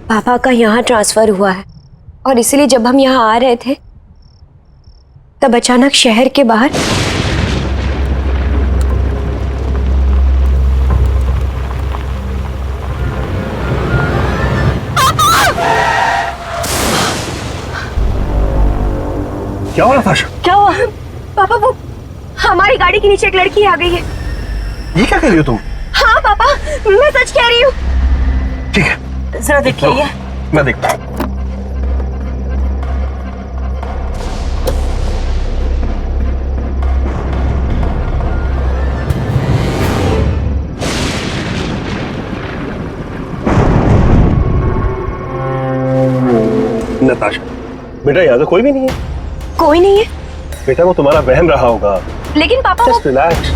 पापा का यहाँ ट्रांसफर हुआ है और इसीलिए जब हम यहाँ आ रहे थे तब अचानक शहर के बाहर क्या हुआ नताशा? क्या हुआ? पापा वो हमारी गाड़ी के नीचे एक लड़की आ गई है। ये क्या कह रही हो तुम? हाँ पापा, मैं सच कह रही हूँ। ठीक है, जरा देखिए ये। मैं देखता हूँ। नताशा बेटा, यहाँ तो कोई भी नहीं है। कोई नहीं है? बेटा वो तुम्हारा वहम रहा होगा। लेकिन पापा जस्ट रिलैक्स।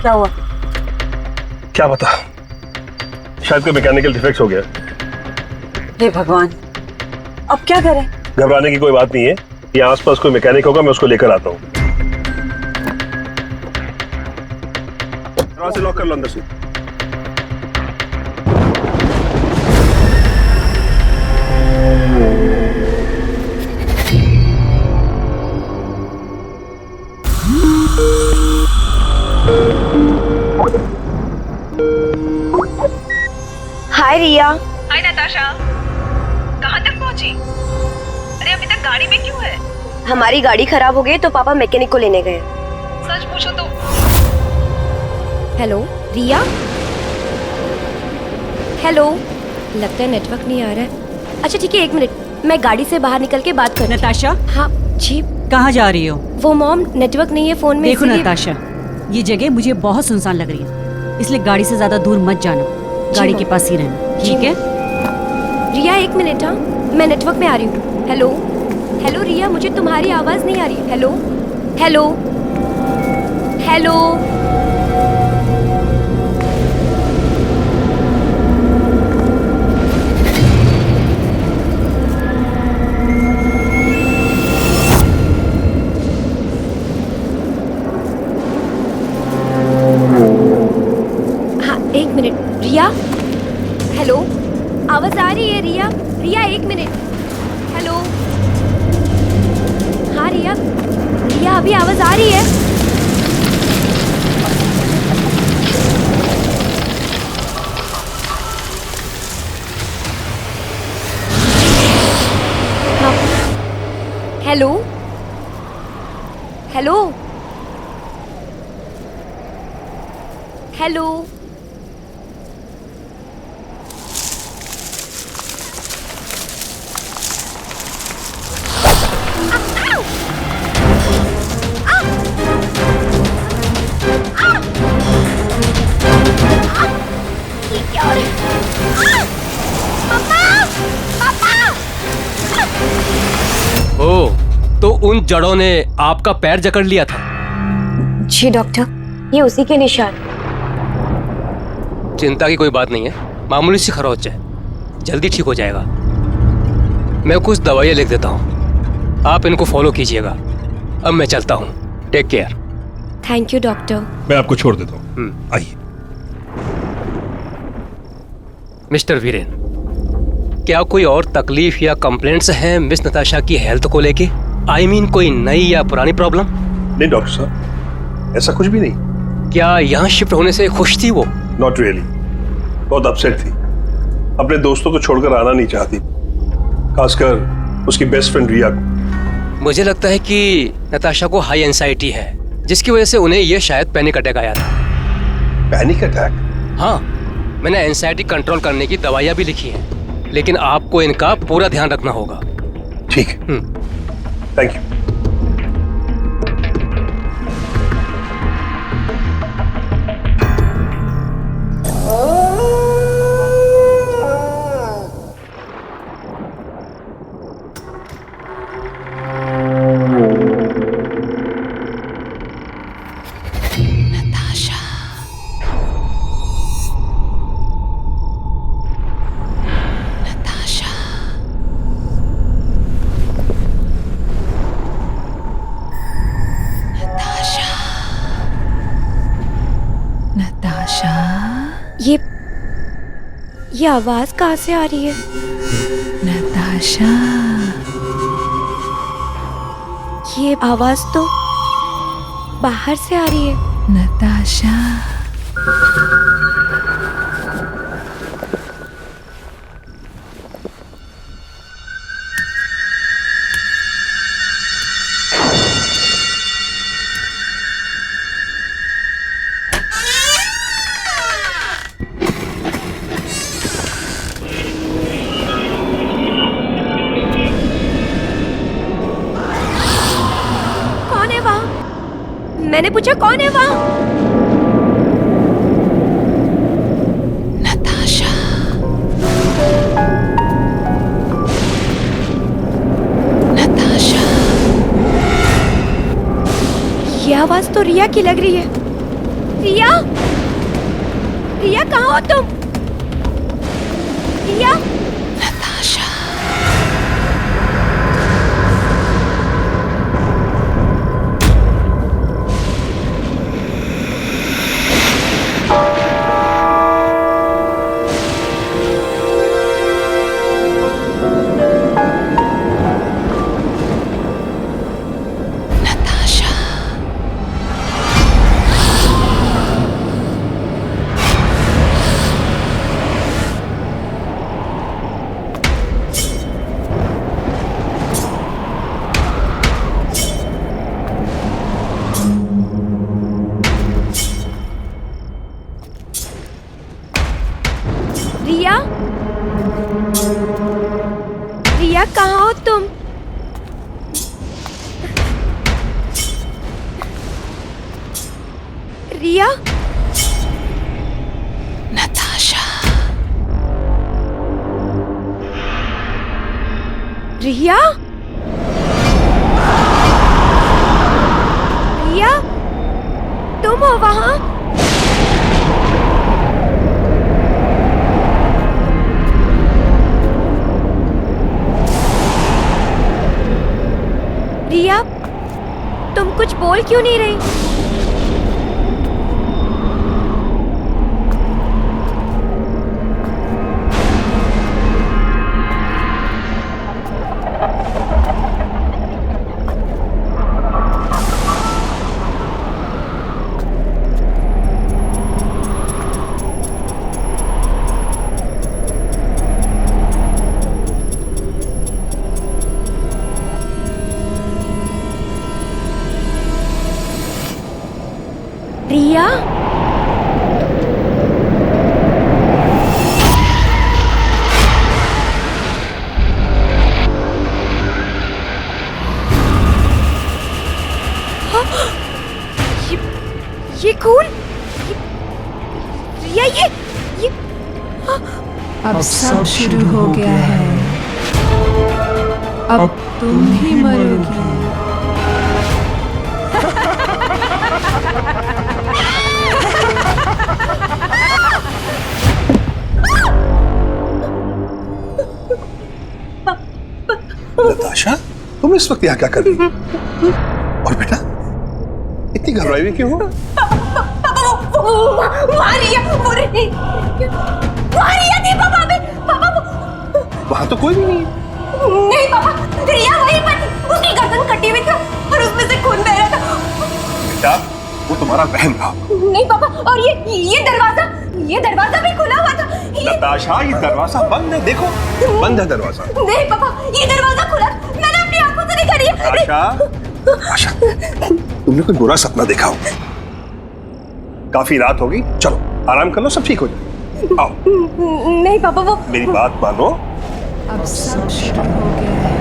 क्या हुआ? क्या पता, शायद कोई मैकेनिकल डिफेक्ट हो गया। हे भगवान, अब क्या करें? घबराने की कोई बात नहीं है, ये आसपास कोई मैकेनिक होगा, मैं उसको लेकर आता हूँ। दरवाजे लॉक कर लो अंदर से। हाय रिया। हाय नताशा, कहाँ तक पहुँची? अरे अभी तक गाड़ी में क्यों है? हमारी गाड़ी खराब हो गई तो पापा मैकेनिक को लेने गए। सच पूछो तो। हेलो रिया। हेलो, लगता है नेटवर्क नहीं आ रहा है। अच्छा ठीक है, 1 मिनट, मैं गाड़ी से बाहर निकल के बात कर। नताशा, हाँ जी। कहाँ जा रही हो? वो मॉम, नेटवर्क नहीं है फोन में। देखो नताशा, ये जगह मुझे बहुत सुनसान लग रही है, इसलिए गाड़ी से ज्यादा दूर मत जाना, गाड़ी के पास ही रहना, ठीक है? रिया 1 मिनट, हाँ मैं नेटवर्क में आ रही हूँ। हेलो हेलो रिया, मुझे तुम्हारी आवाज नहीं आ रही। Hello hello hello. हाँ 1 मिनट रिया। हेलो, आवाज आ रही है रिया? रिया 1 मिनट। हेलो, हाँ रिया, रिया अभी आवाज आ रही है? हाँ। Hello hello hello. ओह, तो उन जड़ों ने आपका पैर जकड़ लिया था? जी डॉक्टर, ये उसी के निशान। चिंता की कोई बात नहीं है, मामूली सी खरोच है, जल्दी ठीक हो जाएगा। मैं कुछ दवाइयाँ लिख देता हूँ, आप इनको फॉलो कीजिएगा। अब मैं चलता हूँ, take care. Thank you doctor. मैं आपको छोड़ देता हूँ, आइए। मिस्टर वीरेन, क्या कोई और तकलीफ या कंप्लेंट्स हैं मिस नताशा की हेल्थ को लेके? आई मीन कोई नई या पुरानी प्रॉब्लम? नहीं डॉक्टर साहब, ऐसा कुछ भी नहीं। क्या यहाँ शिफ्ट होने से खुश थी वो? नॉट रियली, बहुत अपसेट थी, अपने दोस्तों को छोड़कर आना नहीं चाहती, खासकर उसकी बेस्ट फ्रेंड रिया को। मुझे लगता है कि नताशा को हाई एंजाइटी है, जिसकी वजह से उन्हें यह शायद पैनिक अटैक आया था। Panic attack? हाँ, मैंने एंजाइटी कंट्रोल करने की दवाइयाँ भी लिखी हैं, लेकिन आपको इनका पूरा ध्यान रखना होगा। ठीक है, थैंक यू। ये आवाज कहाँ से आ रही है? नताशा, ये आवाज तो बाहर से आ रही है। नताशा। कौन है वहाँ? मैंने पूछा कौन है वहाँ? नताशा। नताशा। ये आवाज तो रिया की लग रही है। रिया, रिया कहाँ हो तुम? रिया, नताशा। नताशा। रिया, रिया कहाँ हो तुम? रिया, नताशा। रिया, रिया, तुम हो वहाँ? रिया, तुम कुछ बोल क्यों नहीं रही? रिया, हाँ, ये खून, रिया, ये अब सब शुरू हो गया है। अब तुम ही मरोगी। नताशा, तुम इस वक्त यहाँ क्या कर रही हो? और बेटा, इतनी घबराई हुई क्यों हो? वहां तो कोई भी नहीं है। नहीं पापा, रिया वहीं पर थी, उसकी गर्दन कटी हुई थी और उसमें से खून बह रहा था। बेटा, वो तुम्हारा वहम था। नहीं पापा, और ये दरवाजा भी खुला हुआ था। नताशा, ये दरवाजा बंद है, देखो बंद है दरवाजा। नहीं पापा, ये दरवाजा खुला, मैंने अपनी आंखों से देखा। नताशा, नताशा, तुमने कोई बुरा सपना देखा होगा। काफी रात होगी, चलो आराम कर लो, सब ठीक हो जाए। आओ। नहीं पापा, वो मेरी बात मानो। अब सब शुरू हो गया है।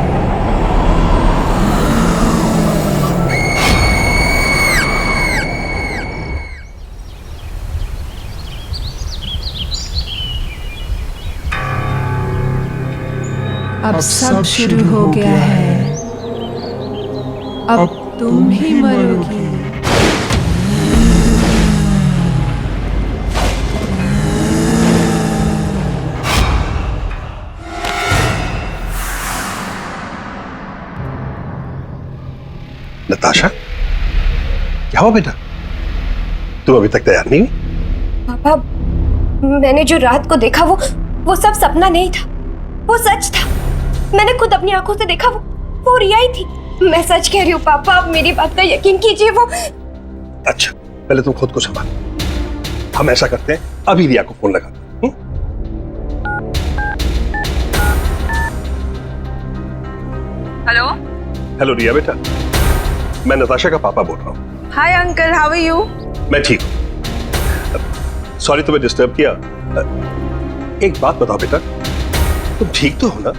अब सब शुरू हो गया है। अब तुम ही मरोगी। नताशा, क्या हुआ बेटा? तुम अभी तक तैयार नहीं हुई? पापा, मैंने जो रात को देखा वो सब सपना नहीं था, वो सच था। मैंने खुद अपनी आंखों से देखा, वो रिया ही थी। मैं सच कह रही हूँ पापा, आप मेरी बात का यकीन कीजिए। वो अच्छा, पहले तुम खुद को संभाल। हम ऐसा करते हैं, अभी रिया को फोन लगाते हैं। हेलो। हेलो रिया बेटा, मैं नताशा का पापा बोल रहा हूँ। Hi uncle, how are you? मैं ठीक हूँ। सॉरी तुम्हें डिस्टर्ब किया। एक बात बताओ बेटा, तुम ठीक तो हो ना?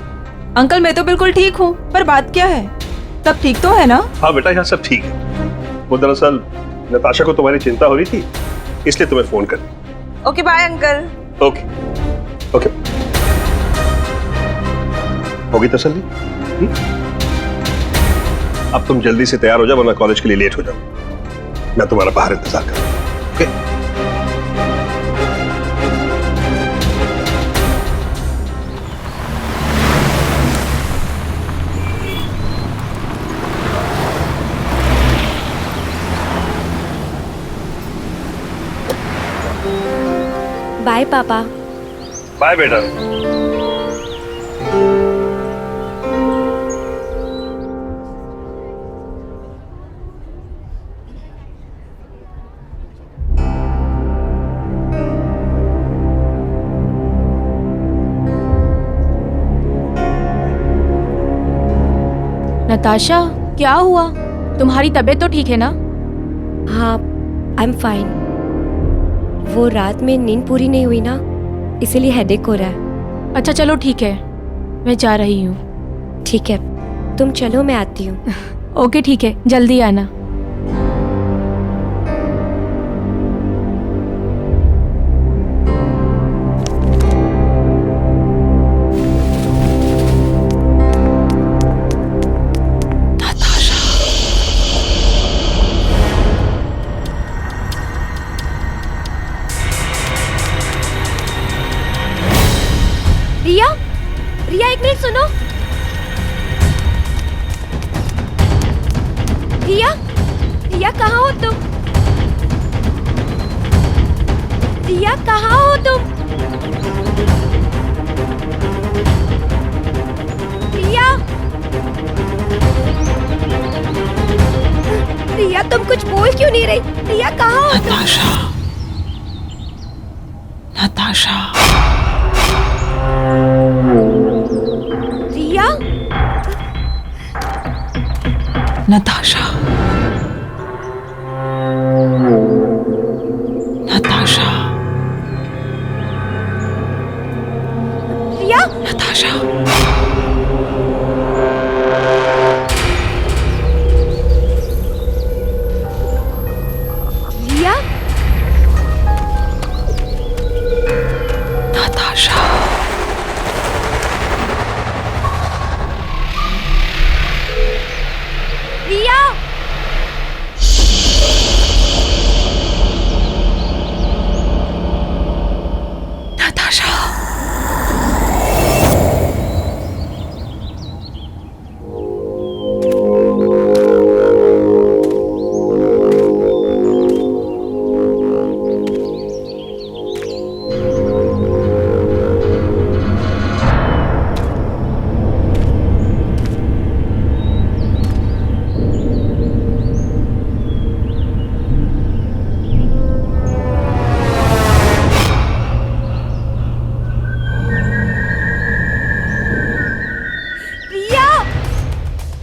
अंकल मैं तो बिल्कुल ठीक हूँ, पर बात क्या है? सब ठीक तो है ना? हाँ बेटा, यहाँ सब ठीक है। वो दरअसल नताशा को तुम्हारी चिंता हो रही थी, इसलिए तुम्हें फोन कर। Okay bye uncle. Okay okay, होगी तसल्ली? अब तुम जल्दी से तैयार हो जाओ, वरना कॉलेज के लिए लेट हो जाओ। मैं तुम्हारा बाहर इंतजार करूंगा। ओके? बाय पापा। बाय बेटा। नताशा क्या हुआ? तुम्हारी तबीयत तो ठीक है ना? हाँ, आई एम फाइन। वो रात में नींद पूरी नहीं हुई ना, इसीलिए हेडेक हो रहा है। अच्छा चलो ठीक है, मैं जा रही हूँ। ठीक है, तुम चलो, मैं आती हूँ। ओके ठीक है, जल्दी आना। रिया, रिया एक मिनट सुनो। रिया, रिया कहाँ हो तुम? रिया कहाँ हो तुम? रिया, रिया तुम कुछ बोल क्यों नहीं रही? रिया कहाँ हो तुम? नताशा, नताशा। रिया, नताशा, नताशा, रिया, नताशा। रिया, नताशा। रिया, नताशा। रिया,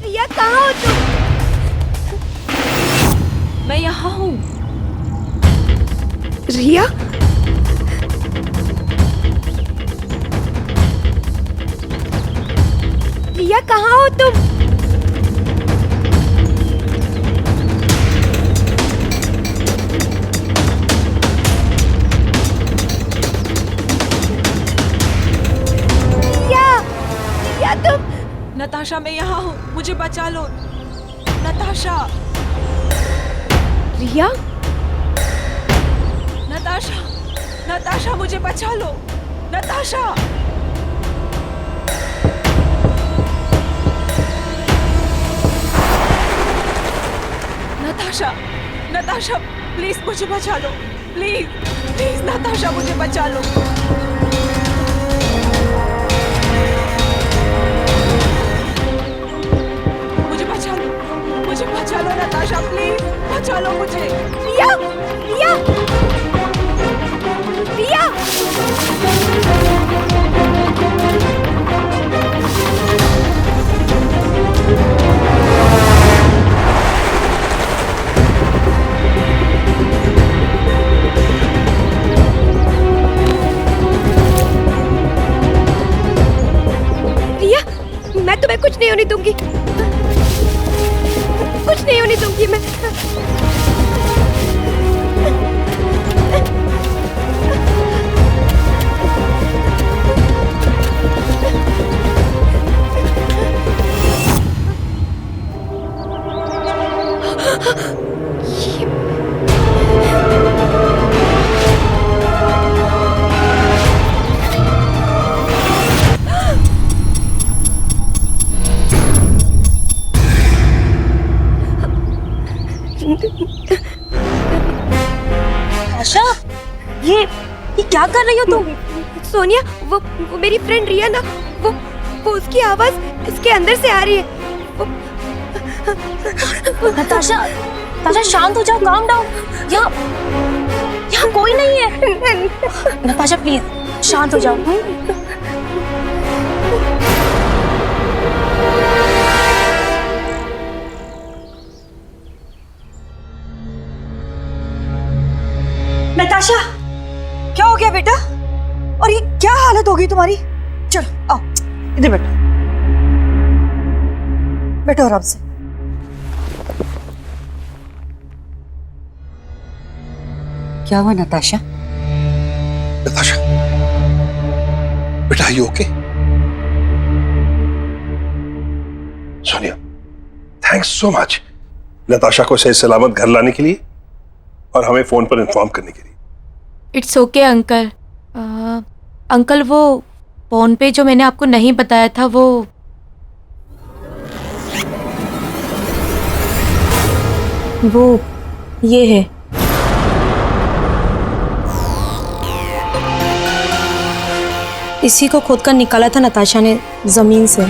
रिया कहाँ हो तुम? मैं यहाँ हूँ। रिया, रिया कहाँ हो तुम? रिया, रिया तुम? नताशा मैं यहाँ हूँ, मुझे बचा लो। नताशा, रिया, नताशा, नताशा मुझे बचा लो। नताशा। नताशा, नताशा प्लीज मुझे बचा लो। प्लीज, प्लीज नताशा मुझे बचा लो। मैं तुम्हें कुछ नहीं होने दूंगी, कुछ नहीं होने दूंगी मैं। आशा, ये क्या कर रही हो तुम? सोनिया, वो मेरी फ्रेंड रिया ना, वो उसकी आवाज इसके अंदर से आ रही है। नताशा, नताशा शांत हो जाओ, काम डाउन। यहाँ कोई नहीं है। नताशा प्लीज शांत हो जाओ। नताशा, क्या हो गया बेटा? और ये क्या हालत होगी तुम्हारी? चलो आओ, इधर बैठो, बैठो आराम से। क्या हुआ नताशा? नताशा, बेटा you okay? Sonia, thanks so much Natasha को सही सलामत घर लाने के लिए और हमें फोन पर इन्फॉर्म करने के लिए। It's okay uncle. अंकल, वो फोन पे जो मैंने आपको नहीं बताया था वो ये है। इसी को खोद कर निकाला था नताशा ने जमीन से।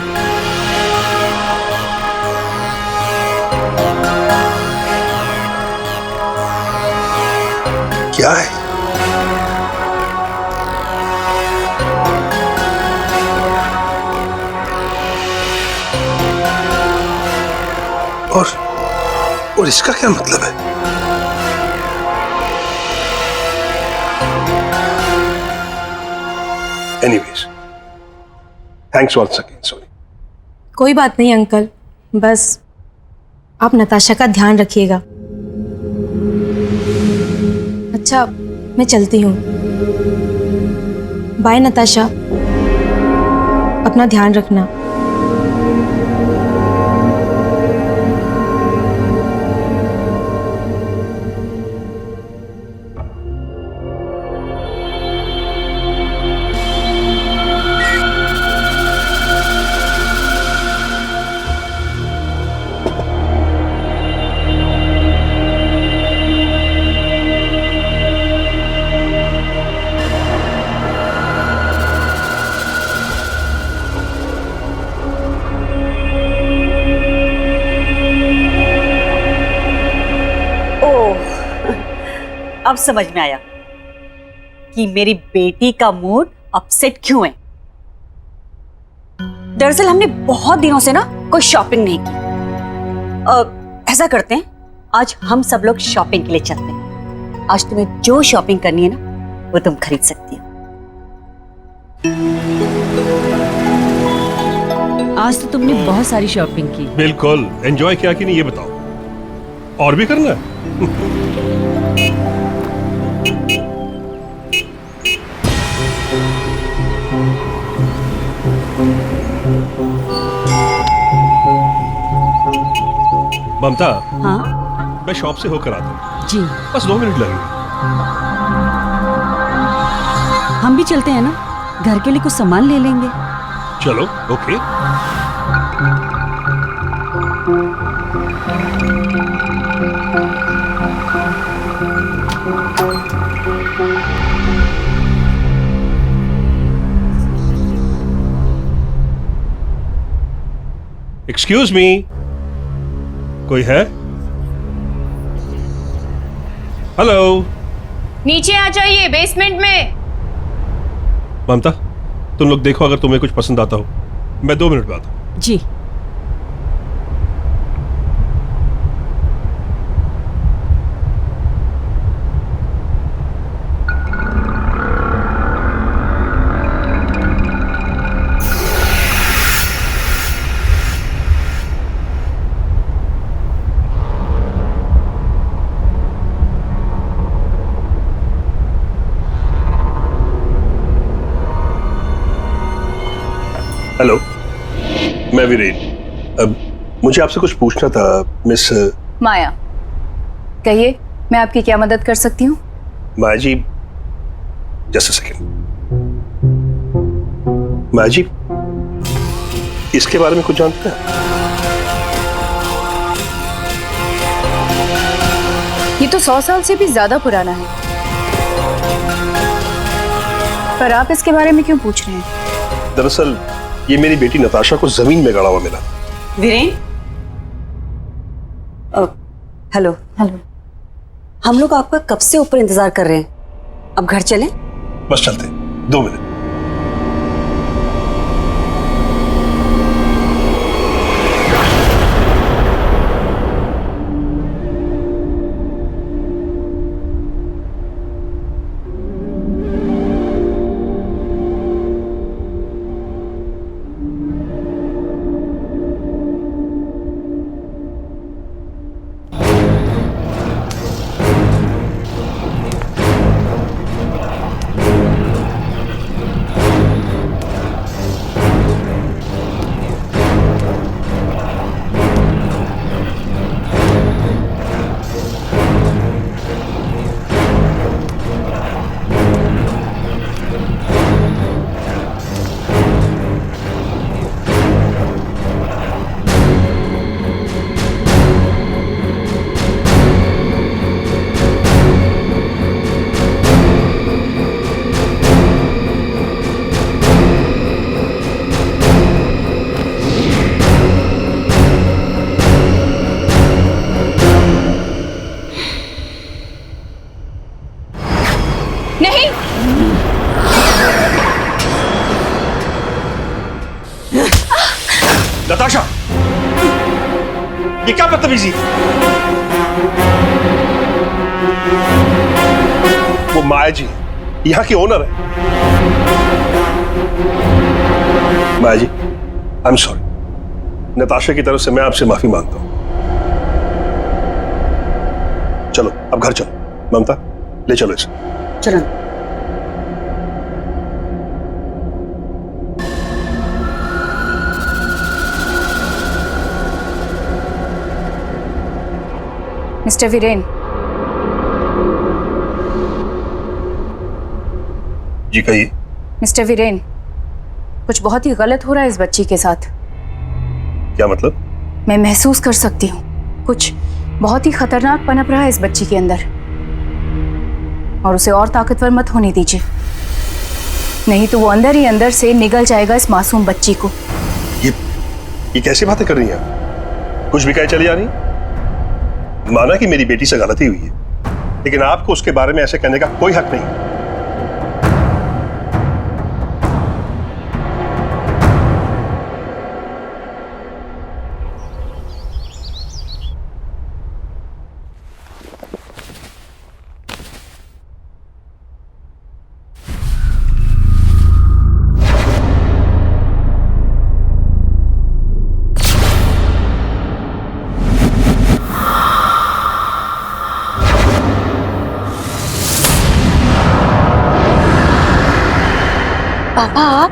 क्या है? और इसका क्या मतलब है? Anyways, thanks once again Soni. कोई बात नहीं अंकल, बस आप नताशा का ध्यान रखिएगा। अच्छा, मैं चलती हूँ। बाय नताशा, अपना ध्यान रखना। अब समझ में आया कि मेरी बेटी का मूड अपसेट क्यों है। दरअसल हमने बहुत दिनों से ना कोई शॉपिंग नहीं की। ऐसा करते हैं, आज हम सब लोग शॉपिंग के लिए चलते हैं। आज तुम्हें जो शॉपिंग करनी है ना, वो तुम खरीद सकती हो। आज तो तुमने बहुत सारी शॉपिंग की। बिल्कुल। एंजॉय किया कि नहीं ये बताओ, और भी करना है? ममता, हाँ मैं शॉप से होकर आता हूँ। जी, बस 2 मिनट लगेंगे। हम भी चलते हैं ना, घर के लिए कुछ सामान ले लेंगे। चलो, ओके। एक्सक्यूज मी, कोई है? हेलो। नीचे आ जाइए, बेसमेंट में। ममता, तुम लोग देखो, अगर तुम्हें कुछ पसंद आता हो। मैं 2 मिनट में आता हूं। जी। मैं वीरेन। अब मुझे आपसे कुछ पूछना था मिस माया, कहिए मैं आपकी क्या मदद कर सकती हूँ? माया जी, जस्ट अ सेकेंड। माया जी, इसके बारे में कुछ जानते हैं? ये तो 100 साल से भी ज्यादा पुराना है, पर आप इसके बारे में क्यों पूछ रहे हैं? दरअसल ये मेरी बेटी नताशा को जमीन में गड़ा हुआ मिला। वीरेन, हेलो। हेलो। हम लोग आपका कब से ऊपर इंतजार कर रहे हैं, अब घर चलें? बस चलते हैं, 2 मिनट। नहीं, नताशा, ये क्या बदतमीजी? वो माया जी यहाँ की ओनर है। माया जी, आई एम सॉरी। नताशा की तरफ से मैं आपसे माफी मांगता हूं। चलो अब घर चलो। ममता, ले चलो इसे। चलो। मिस्टर वीरेन, जी कहिए। मिस्टर वीरेन, कुछ बहुत ही गलत हो रहा है इस बच्ची के साथ। क्या मतलब? मैं महसूस कर सकती हूँ कुछ बहुत ही खतरनाक पनप रहा है इस बच्ची के अंदर, और उसे और ताकतवर मत होने दीजिए, नहीं तो वो अंदर ही अंदर से निगल जाएगा इस मासूम बच्ची को। ये कैसी बातें कर रही हैं? कुछ भी कहे चली जा रही। माना कि मेरी बेटी से गलती हुई है, लेकिन आपको उसके बारे में ऐसे कहने का कोई हक नहीं। पापा आप?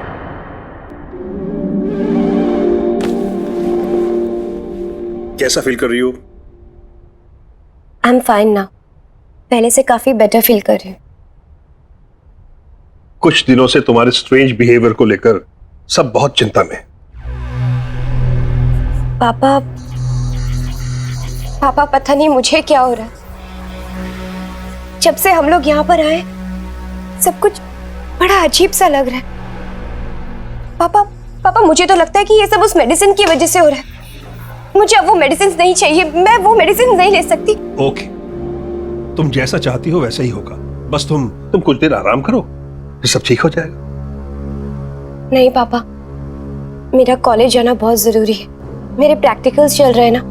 कैसा फील कर रही हो? आई एम फाइन नाउ, पहले से काफी बेटर फील कर रही हूँ। कुछ दिनों से तुम्हारे स्ट्रेंज बिहेवियर को लेकर सब बहुत चिंता में। पापा पापा पता नहीं मुझे क्या हो रहा है। जब से हम लोग यहाँ पर आए सब कुछ बड़ा अजीब सा लग रहा है। पापा मुझे तो लगता है कि ये सब उस मेडिसिन की वजह से हो रहा है। मुझे अब वो मेडिसिन नहीं चाहिए, मैं वो मेडिसिन नहीं ले सकती। ओके, तुम जैसा चाहती हो वैसा ही होगा। बस तुम कुछ देर आराम करो, फिर सब ठीक हो जाएगा। नहीं पापा, मेरा कॉलेज जाना बहुत जरूरी है। मेरे प्रैक्टिकल्स चल रहे हैं ना,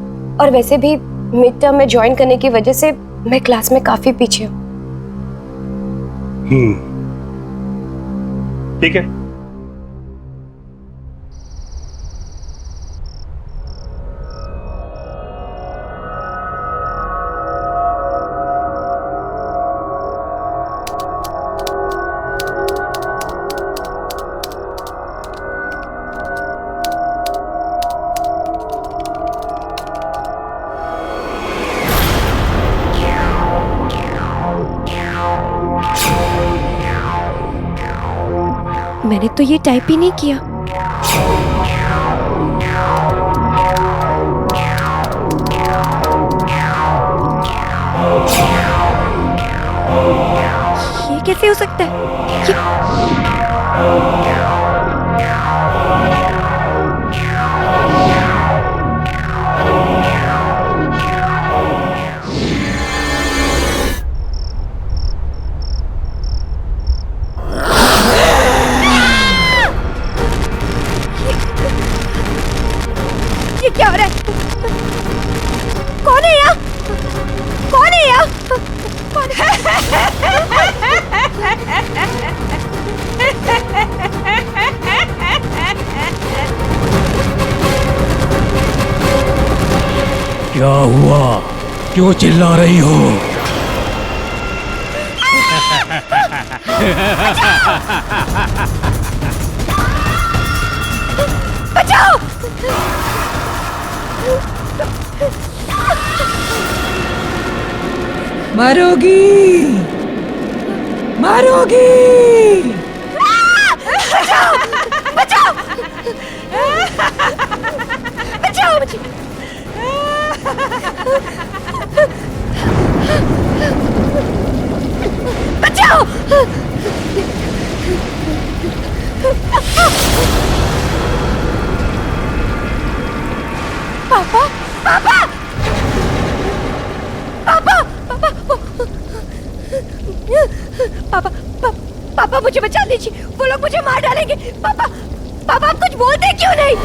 और वैसे भी मिड टर्म में ज्वाइन करने की वजह से मैं क्लास में काफी पीछे हूँ। ठीक है। मैंने तो ये टाइप ही नहीं किया। ये कैसे हो सकता है? ये क्या हो रहा है? कौन है यहाँ? कौन है यहाँ? कौन है? क्या हुआ? क्यों चिल्ला रही हो? बचाओ! मरोगी, मरोगी। बचाओ! बचाओ! बचाओ मुझे! बचाओ! पापा! पापा! पापा! पापा! पापा मुझे बचा लीजिए, वो लोग मुझे मार डालेंगे। पापा! पापा आप कुछ बोलते क्यों नहीं?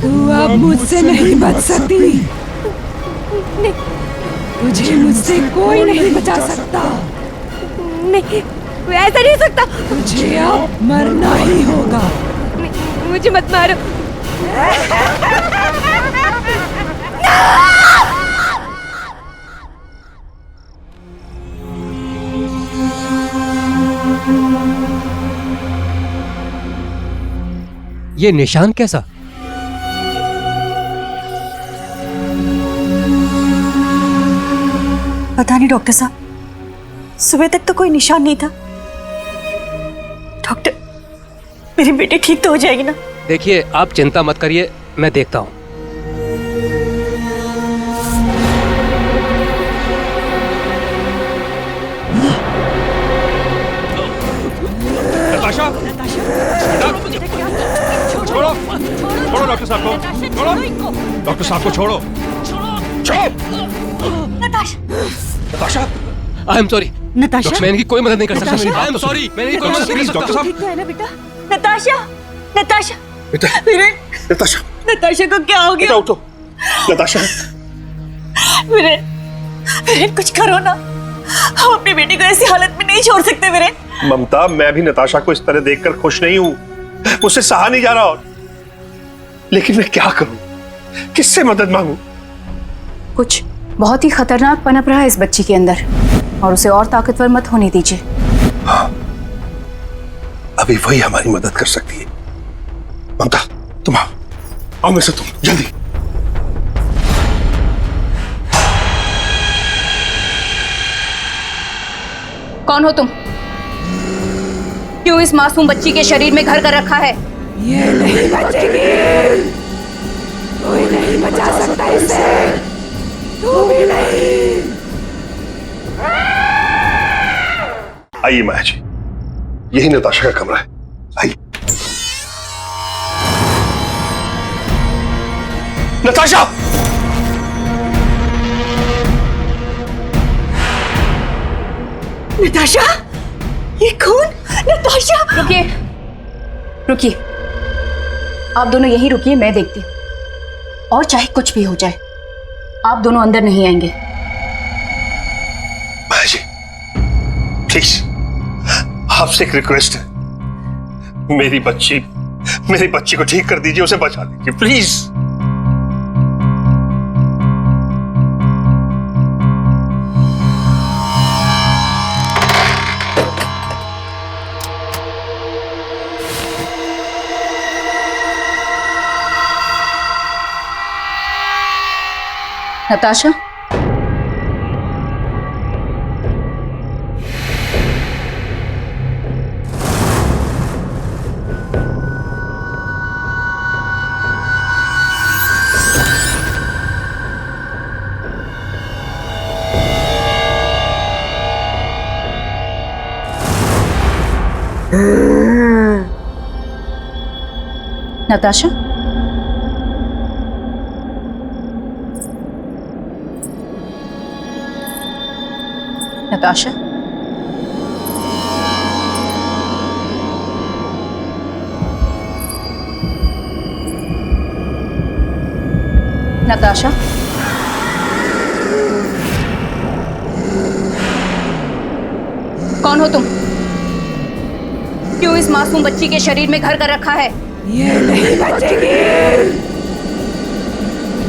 तू अब मुझसे नहीं बच सकती। तुझे मुझसे कोई नहीं बचा सकता। नहीं, ऐसा नहीं हो सकता। तुझे अब मरना ही होगा। मुझे मत मारो। ये निशान कैसा? पता नहीं डॉक्टर साहब, सुबह तक तो कोई निशान नहीं था। डॉक्टर, मेरी बेटी ठीक तो हो जाएगी ना? देखिए, आप चिंता मत करिए, मैं देखता हूँ। नताशा! छोड़ो! छोड़ो डॉक्टर साहब को! छोड़ो! डॉक्टर साहब को छोड़ो! Natasha! I am sorry. Natasha, मैं इनकी कोई मदद नहीं कर सकता। नताशा? आई एम सॉरी, मैं इनकी कोई मदद नहीं कर सकता। डॉक्टर साहब! ठीक तो है ना बेटा? नताशा, नताशा, बेटा! वीरेन, नताशा! नताशा को क्या हो बेटा गया? उठो! नताशा! वीरेन, वीरेन कुछ करो ना। हम अपनी बेटी को ऐसी हालत में नहीं छोड़ सकते वीरेन। ममता, मैं भी नताशा को इस तरह देखकर खुश नहीं हूं। मुझसे सहा नहीं जा रहा और लेकिन मैं क्या करूं? किससे मदद मांगूं? कुछ बहुत ही खतरनाक पनप रहा है इस बच्ची के अंदर, और उसे और ताकतवर मत होने दीजिए। हाँ, अभी वही हमारी मदद कर सकती है। ममता, तुम आओ में से, तुम जल्दी। कौन हो तुम? क्यों इस मासूम बच्ची के शरीर में घर कर रखा है? ये नहीं बचेगी। कोई नहीं बचा सकता इसे। तू भी नहीं। आइए माया जी, यही नताशा का कमरा है। आइए। नताशा! नताशा, ये कौन? नताशा! रुकिए, रुकिए, आप दोनों यहीं रुकिए, मैं देखती हूँ। और चाहे कुछ भी हो जाए, आप दोनों अंदर नहीं आएंगे। माया जी, प्लीज, आपसे एक रिक्वेस्ट है। मेरी बच्ची को ठीक कर दीजिए, उसे बचा दीजिए, प्लीज। नताशा, नताशा, नताशा, नताशा, कौन हो तुम? क्यों इस मासूम बच्ची के शरीर में घर कर रखा है? ये नहीं बचेगी,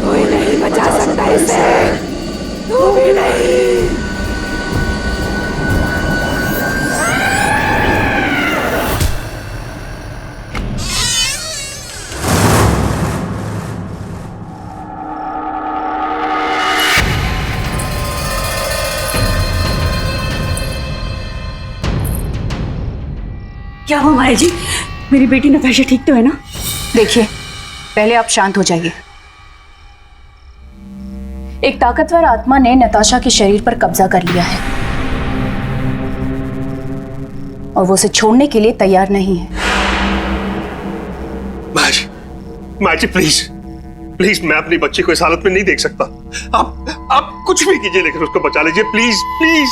कोई नहीं बचा सकता इसे, तू भी नहीं। क्या हुआ माया जी? मेरी बेटी नताशा ठीक तो है ना? देखिए, पहले आप शांत हो जाइए। एक ताकतवर आत्मा ने नताशा के शरीर पर कब्जा कर लिया है और वो उसे छोड़ने के लिए तैयार नहीं है। माँ जी प्लीज प्लीज, मैं अपनी बच्ची को इस हालत में नहीं देख सकता। आप कुछ भी कीजिए लेकिन उसको बचा लीजिए प्लीज प्लीज।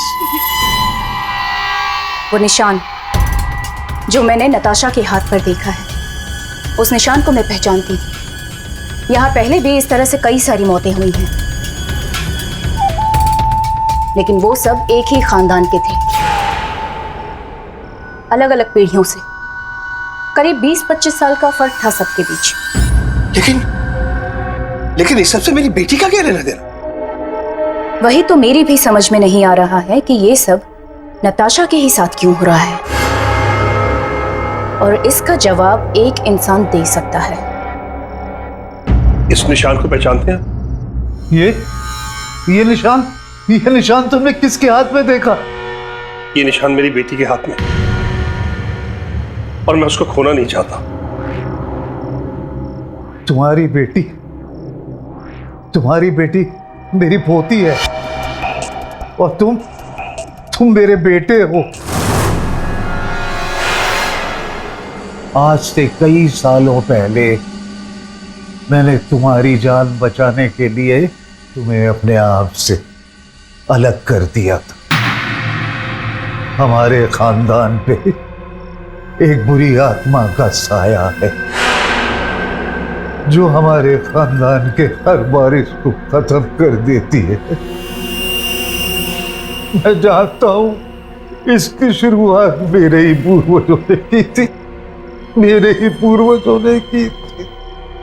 वो निशान जो मैंने नताशा के हाथ पर देखा है, उस निशान को मैं पहचानती हूँ। यहाँ पहले भी इस तरह से कई सारी मौतें हुई हैं, लेकिन वो सब एक ही खानदान के थे, अलग अलग पीढ़ियों से। करीब 20-25 साल का फर्क था सबके बीच। लेकिन इस सबसे मेरी बेटी का क्या लेना देना? वही तो मेरी भी समझ में नहीं आ रहा है कि ये सब नताशा के ही साथ क्यों हो रहा है, और इसका जवाब एक इंसान दे सकता है। इस निशान को पहचानते हैं? ये निशान तुमने किसके हाथ में देखा? ये निशान मेरी बेटी के हाथ में, और मैं उसको खोना नहीं चाहता। तुम्हारी बेटी मेरी पोती है, और तुम मेरे बेटे हो। आज से कई सालों पहले मैंने तुम्हारी जान बचाने के लिए तुम्हें अपने आप से अलग कर दिया था। हमारे खानदान पे एक बुरी आत्मा का साया है जो हमारे खानदान के हर बारिश को खत्म कर देती है। मैं जानता हूं इसकी शुरुआत मेरे ही पूर्वजों ने की थी,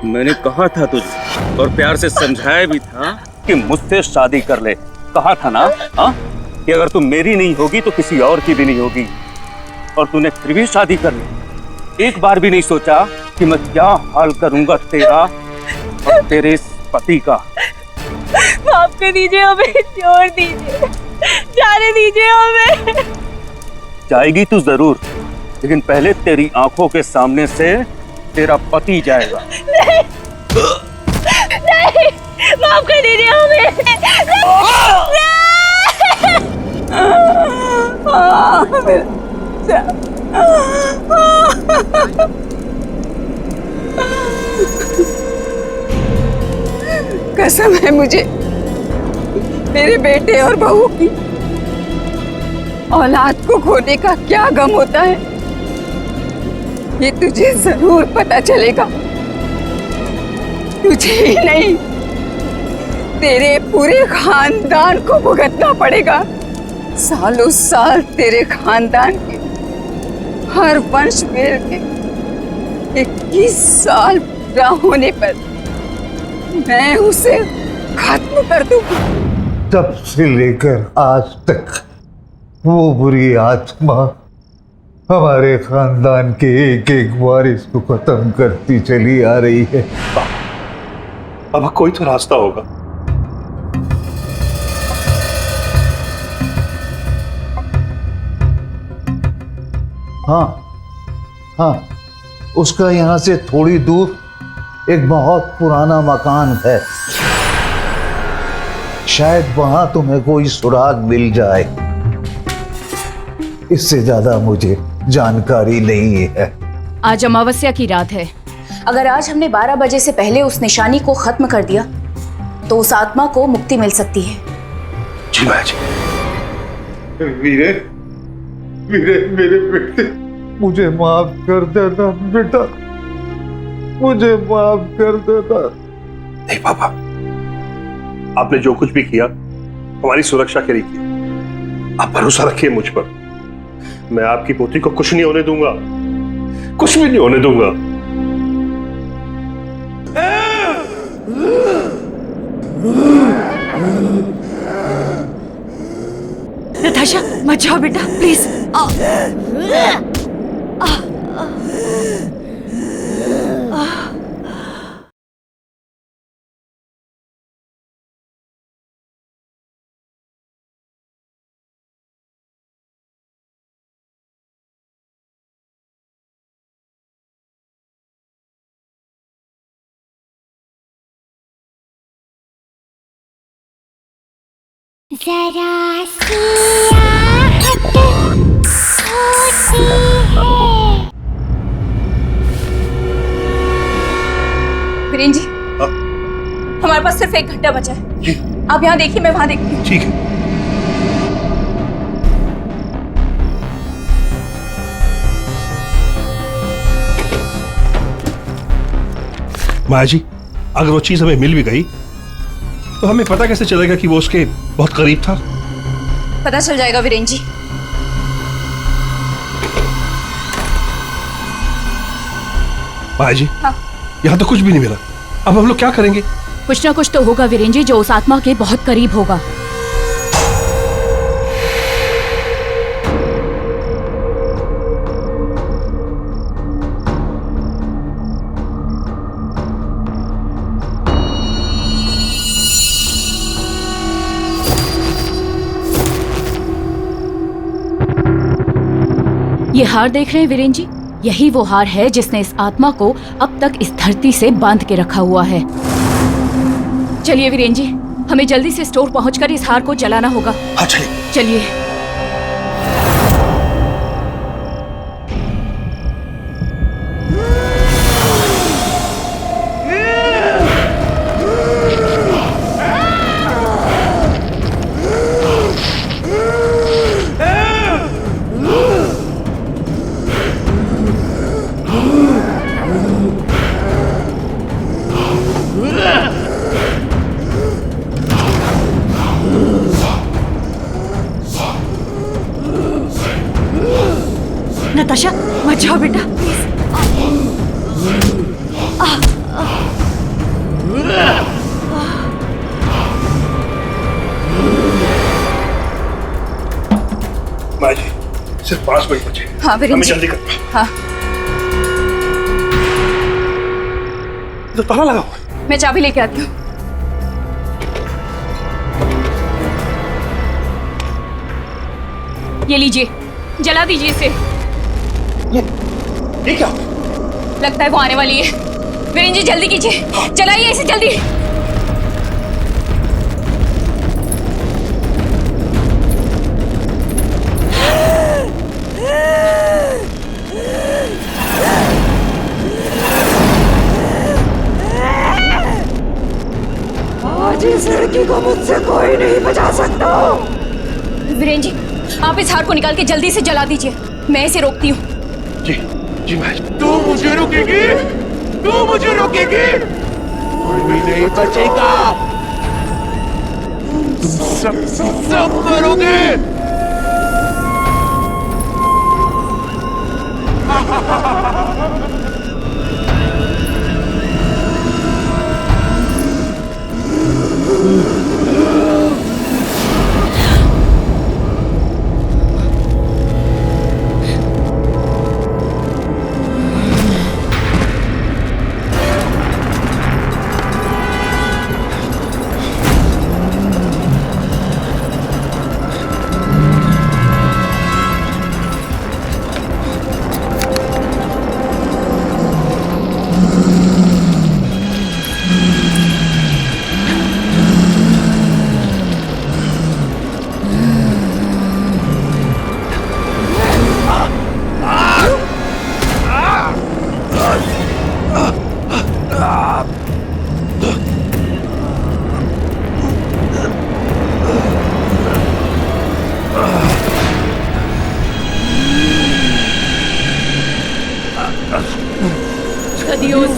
मैंने कहा था तुझे और प्यार से समझाया भी था कि मुझसे शादी कर ले। कहा था ना कि अगर तू मेरी नहीं होगी तो किसी और की भी नहीं होगी, और तूने फिर भी शादी कर ली। एक बार भी नहीं सोचा कि मैं क्या हाल करूंगा तेरा और तेरे इस पति का। माफ कर दीजिए हमें, छोड़ दीजिए, जाने दीजिए हमें। जाएगी तू जरूर, लेकिन पहले तेरी आंखों के सामने से तेरा पति जाएगा। नहीं, माफ कर दीजिए हमें। कसम है मुझे मेरे बेटे और बहू की। औलाद को खोने का क्या गम होता है ये तुझे जरूर पता चलेगा। तुझे ही नहीं, तेरे पूरे खानदान को भुगतना पड़ेगा। सालों साल तेरे खानदान के हर वंश मिल के 21 साल पूरा होने पर मैं उसे खत्म कर दूंगी। तब से लेकर आज तक वो बुरी आत्मा हमारे खानदान के एक एक वारिस को खत्म करती चली आ रही है। अब कोई तो रास्ता होगा, हाँ हाँ, उसका यहाँ से थोड़ी दूर एक बहुत पुराना मकान है, शायद वहां तुम्हें कोई सुराग मिल जाए। इससे ज्यादा मुझे जानकारी नहीं है। आज अमावस्या की रात है। अगर आज हमने 12 बजे से पहले उस निशानी को खत्म कर दिया तो उस आत्मा को मुक्ति मिल सकती है। जी माया जी। वीरे, वीरे मेरे बेटे, मुझे माफ कर देना बेटा, मुझे माफ कर देना। नहीं पापा, आपने जो कुछ भी किया हमारी सुरक्षा के लिए किया। आप भरोसा रखिए मुझ पर, मैं आपकी पोती को कुछ नहीं होने दूंगा, कुछ भी नहीं होने दूंगा। नताशा मत जाओ बेटा, प्लीज। जरा सी आहट होती है। वीरेन जी, हमारे पास सिर्फ 1 घंटा बचा है। जी। आप यहाँ देखिए, मैं वहां देखती हूँ। ठीक है। माया जी, अगर वो चीज हमें मिल भी गई तो हमें पता कैसे चलेगा कि वो उसके बहुत करीब था? पता चल जाएगा वीरेन जी। माया जी, हाँ। यहाँ तो कुछ भी नहीं मिला, अब हम लोग क्या करेंगे? कुछ ना कुछ तो होगा वीरेन जी, जो उस आत्मा के बहुत करीब होगा। ये हार देख रहे हैं वीरेन जी, यही वो हार है जिसने इस आत्मा को अब तक इस धरती से बांध के रखा हुआ है। चलिए वीरेन जी, हमें जल्दी से स्टोर पहुंचकर इस हार को जलाना होगा। हाँ चलिए। चलिए। नताशा मत जाओ बेटा, प्लीज। माया जी, सिर्फ 5 मिनट बचे। हाँ वीरेन हमें जी। जल्दी करना। हाँ, तो ताला लगा हुआ है। मैं चाबी लेके आती हूँ। ये लीजिए, जला दीजिए इसे। ये क्या? लगता है वो आने वाली है। वीरेन जी जल्दी कीजिए, जलाइए इसे जल्दी। आज इस लड़की को मुझसे कोई नहीं बचा सकता। वीरेन जी, आप इस हार को निकाल के जल्दी से जला दीजिए, मैं इसे रोकती हूँ। जी जी माया जी। तू मुझे रोकेगी? तू मुझे रोकेगी? कोई भी नहीं बचेगा। तुम सब करोगे।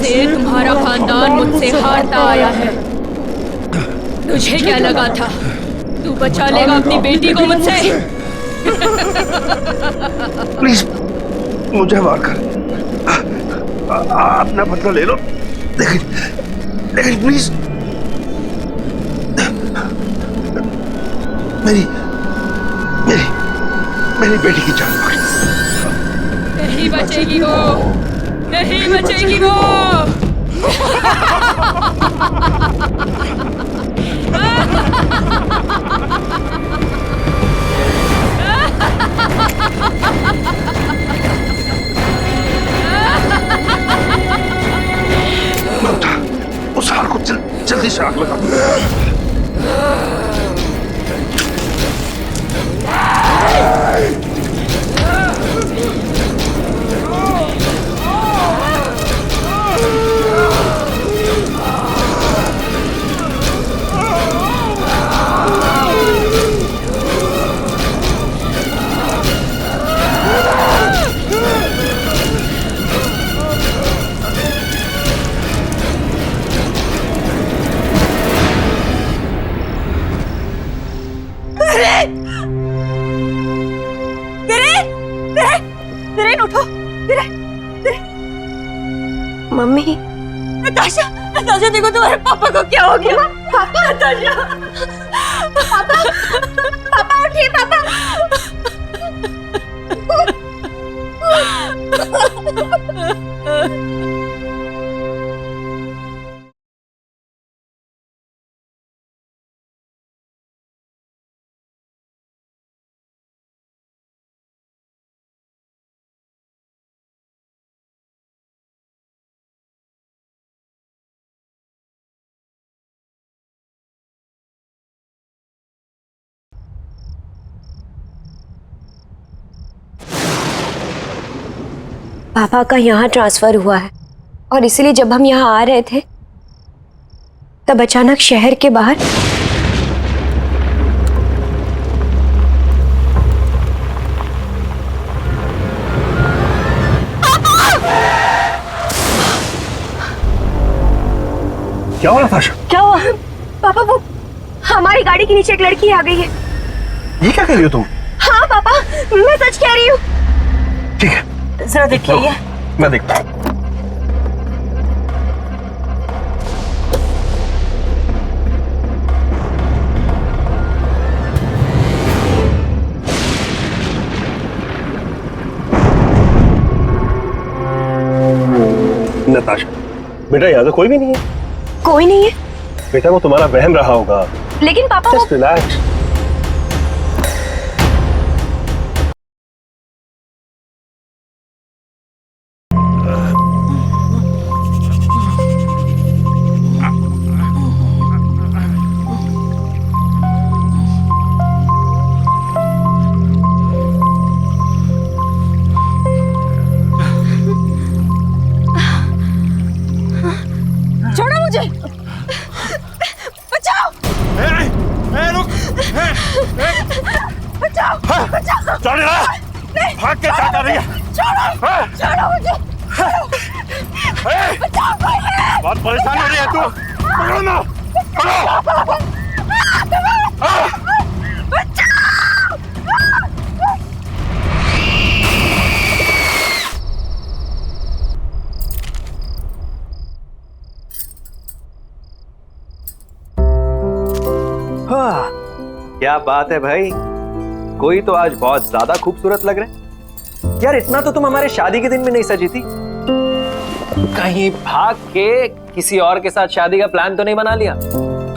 से तुम्हारा खानदान मुझसे हारता आया है। तुझे क्या लगा था तू बचा लेगा अपनी बेटी को मुझसे? प्लीज मुझे मार कर अपना बदला ले लो, लेकिन प्लीज मेरी मेरी मेरी बेटी की जान बख्श। नहीं बचेगी वो, नहीं बचेगी वो। उस हार को जल्दी से आग लगा। मम्मी, नताशा, नताशा देखो तुम्हारे पापा को क्या हो गया? पापा, नताशा, पापा, पापा उठिए पापा। पापा का यहाँ ट्रांसफर हुआ है और इसीलिए जब हम यहाँ आ रहे थे तब अचानक शहर के बाहर क्या हुआ नताशा? क्या हुआ? पापा वो हमारी गाड़ी के नीचे एक लड़की आ गई है। ये क्या कह रही हो तुम? हाँ पापा, मैं सच कह रही हूँ। ठीक है, जरा देखिए ये। मैं देखता हूँ। नताशा, बेटा यहाँ तो कोई भी नहीं है। कोई नहीं है बेटा, वो तुम्हारा वहम रहा होगा। लेकिन पापा जस्ट रिलैक्स। छोड़ो मुझे, बचाओ, रुक, बचाओ, बचाओ, चल रहा, भाग के क्या कर रही है? छोड़ो, छोड़ो मुझे, बचाओ मुझे। बहुत परेशान हो रही है तू। पकड़ो ना, पकड़ो। क्या बात है भाई, कोई तो आज बहुत ज्यादा खूबसूरत लग रहे हैं। यार इतना तो तुम हमारे शादी के दिन में नहीं सजी थी। कहीं भाग के किसी और के साथ शादी का प्लान तो नहीं बना लिया?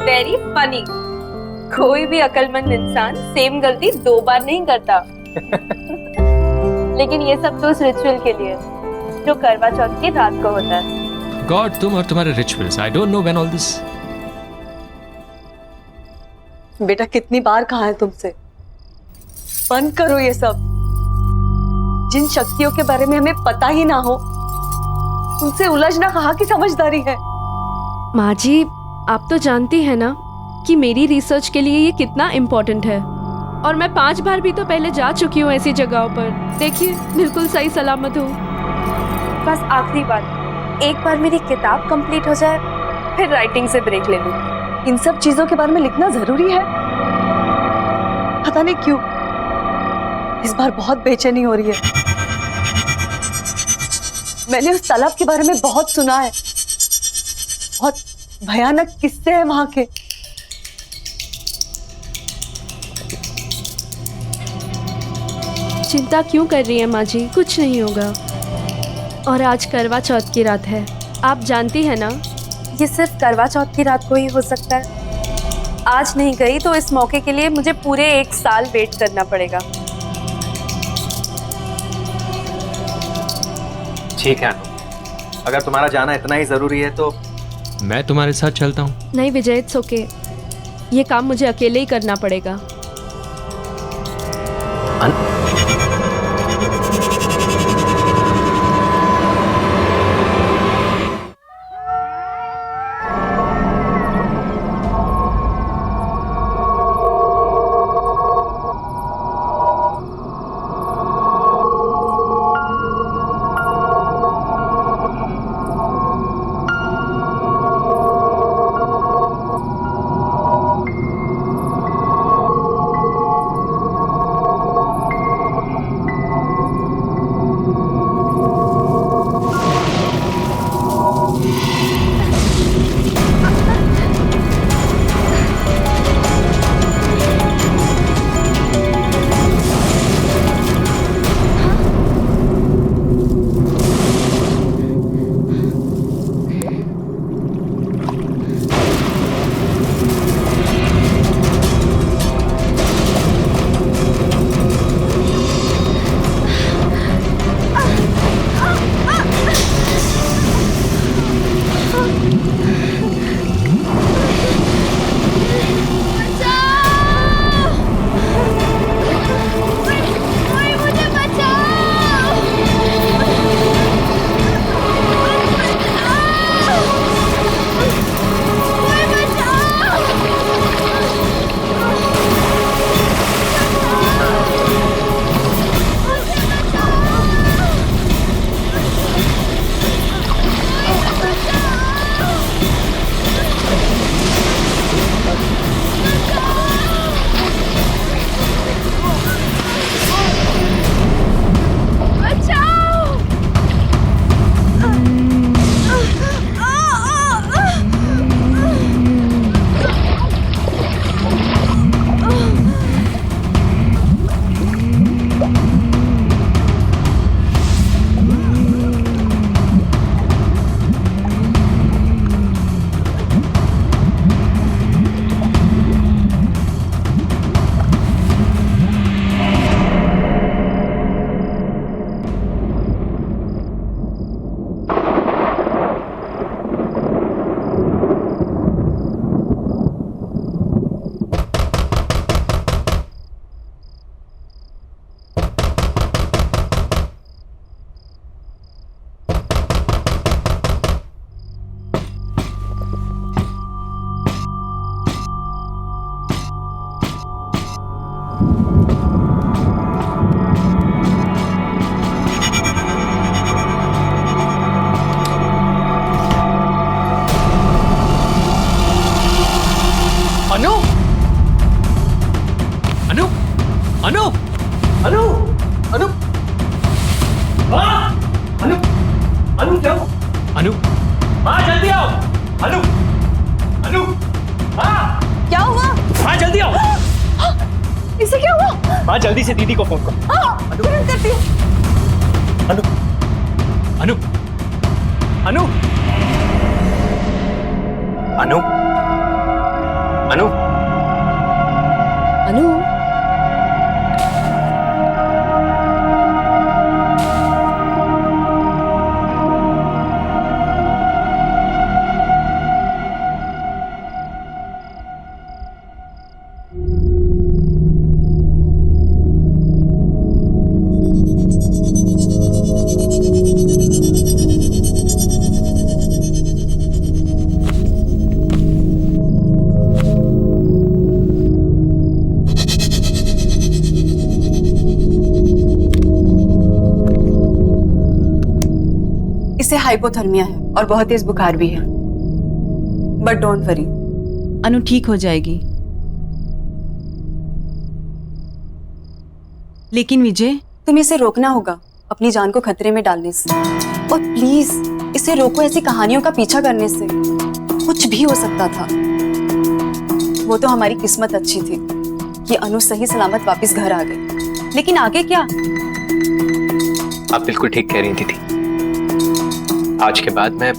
Very funny. कोई भी अक्लमंद इंसान सेम गलती 2 बार नहीं करता। लेकिन ये सब तो उस रिचुअल के लिए जो करवा चौथ की रात को होता है। गॉड, तुम और तुम्हारे rituals, I don't know when all this. बेटा कितनी बार कहा है तुमसे, बंद करो ये सब। जिन शक्तियों के बारे में हमें पता ही ना हो उनसे उलझना कहाँ की समझदारी है। माँ जी, आप तो जानती हैं ना कि मेरी रिसर्च के लिए ये कितना इम्पोर्टेंट है, और मैं 5 बार भी तो पहले जा चुकी हूँ ऐसी जगहों पर। देखिए, बिल्कुल सही सलामत हूँ। बस आखिरी बार, एक बार मेरी किताब कंप्लीट हो जाए फिर राइटिंग से ब्रेक ले लूंगी। इन सब चीजों के बारे में लिखना जरूरी है? पता नहीं क्यों इस बार बहुत बेचैनी हो रही है। मैंने उस तालाब के बारे में बहुत सुना है, बहुत भयानक किस्से हैं वहां के। चिंता क्यों कर रही है माँ जी, कुछ नहीं होगा। और आज करवा चौथ की रात है, आप जानती है ना। ये सिर्फ करवा चौथ की रात को ही हो सकता है। आज नहीं गई तो इस मौके के लिए मुझे पूरे 1 साल वेट करना पड़ेगा। ठीक है अनु, अगर तुम्हारा जाना इतना ही जरूरी है तो मैं तुम्हारे साथ चलता हूँ। नहीं विजय, इट्स ओके, ये काम मुझे अकेले ही करना पड़ेगा। माँ जल्दी से दीदी को फोन करो। तुरंत करती हूँ। अनु अनु अनु अनु अनु अनु इसे हाइपोथर्मिया है और बहुत तेज बुखार भी है, बट डोंट वरी, अनु ठीक हो जाएगी। लेकिन विजय, तुम्हें इसे रोकना होगा अपनी जान को खतरे में डालने से, और प्लीज इसे रोको ऐसी कहानियों का पीछा करने से। कुछ भी हो सकता था। वो तो हमारी किस्मत अच्छी थी कि अनु सही सलामत वापस घर आ गई, लेकिन आगे क्या? आप बिल्कुल ठीक कह रही थी। आज के बाद मैं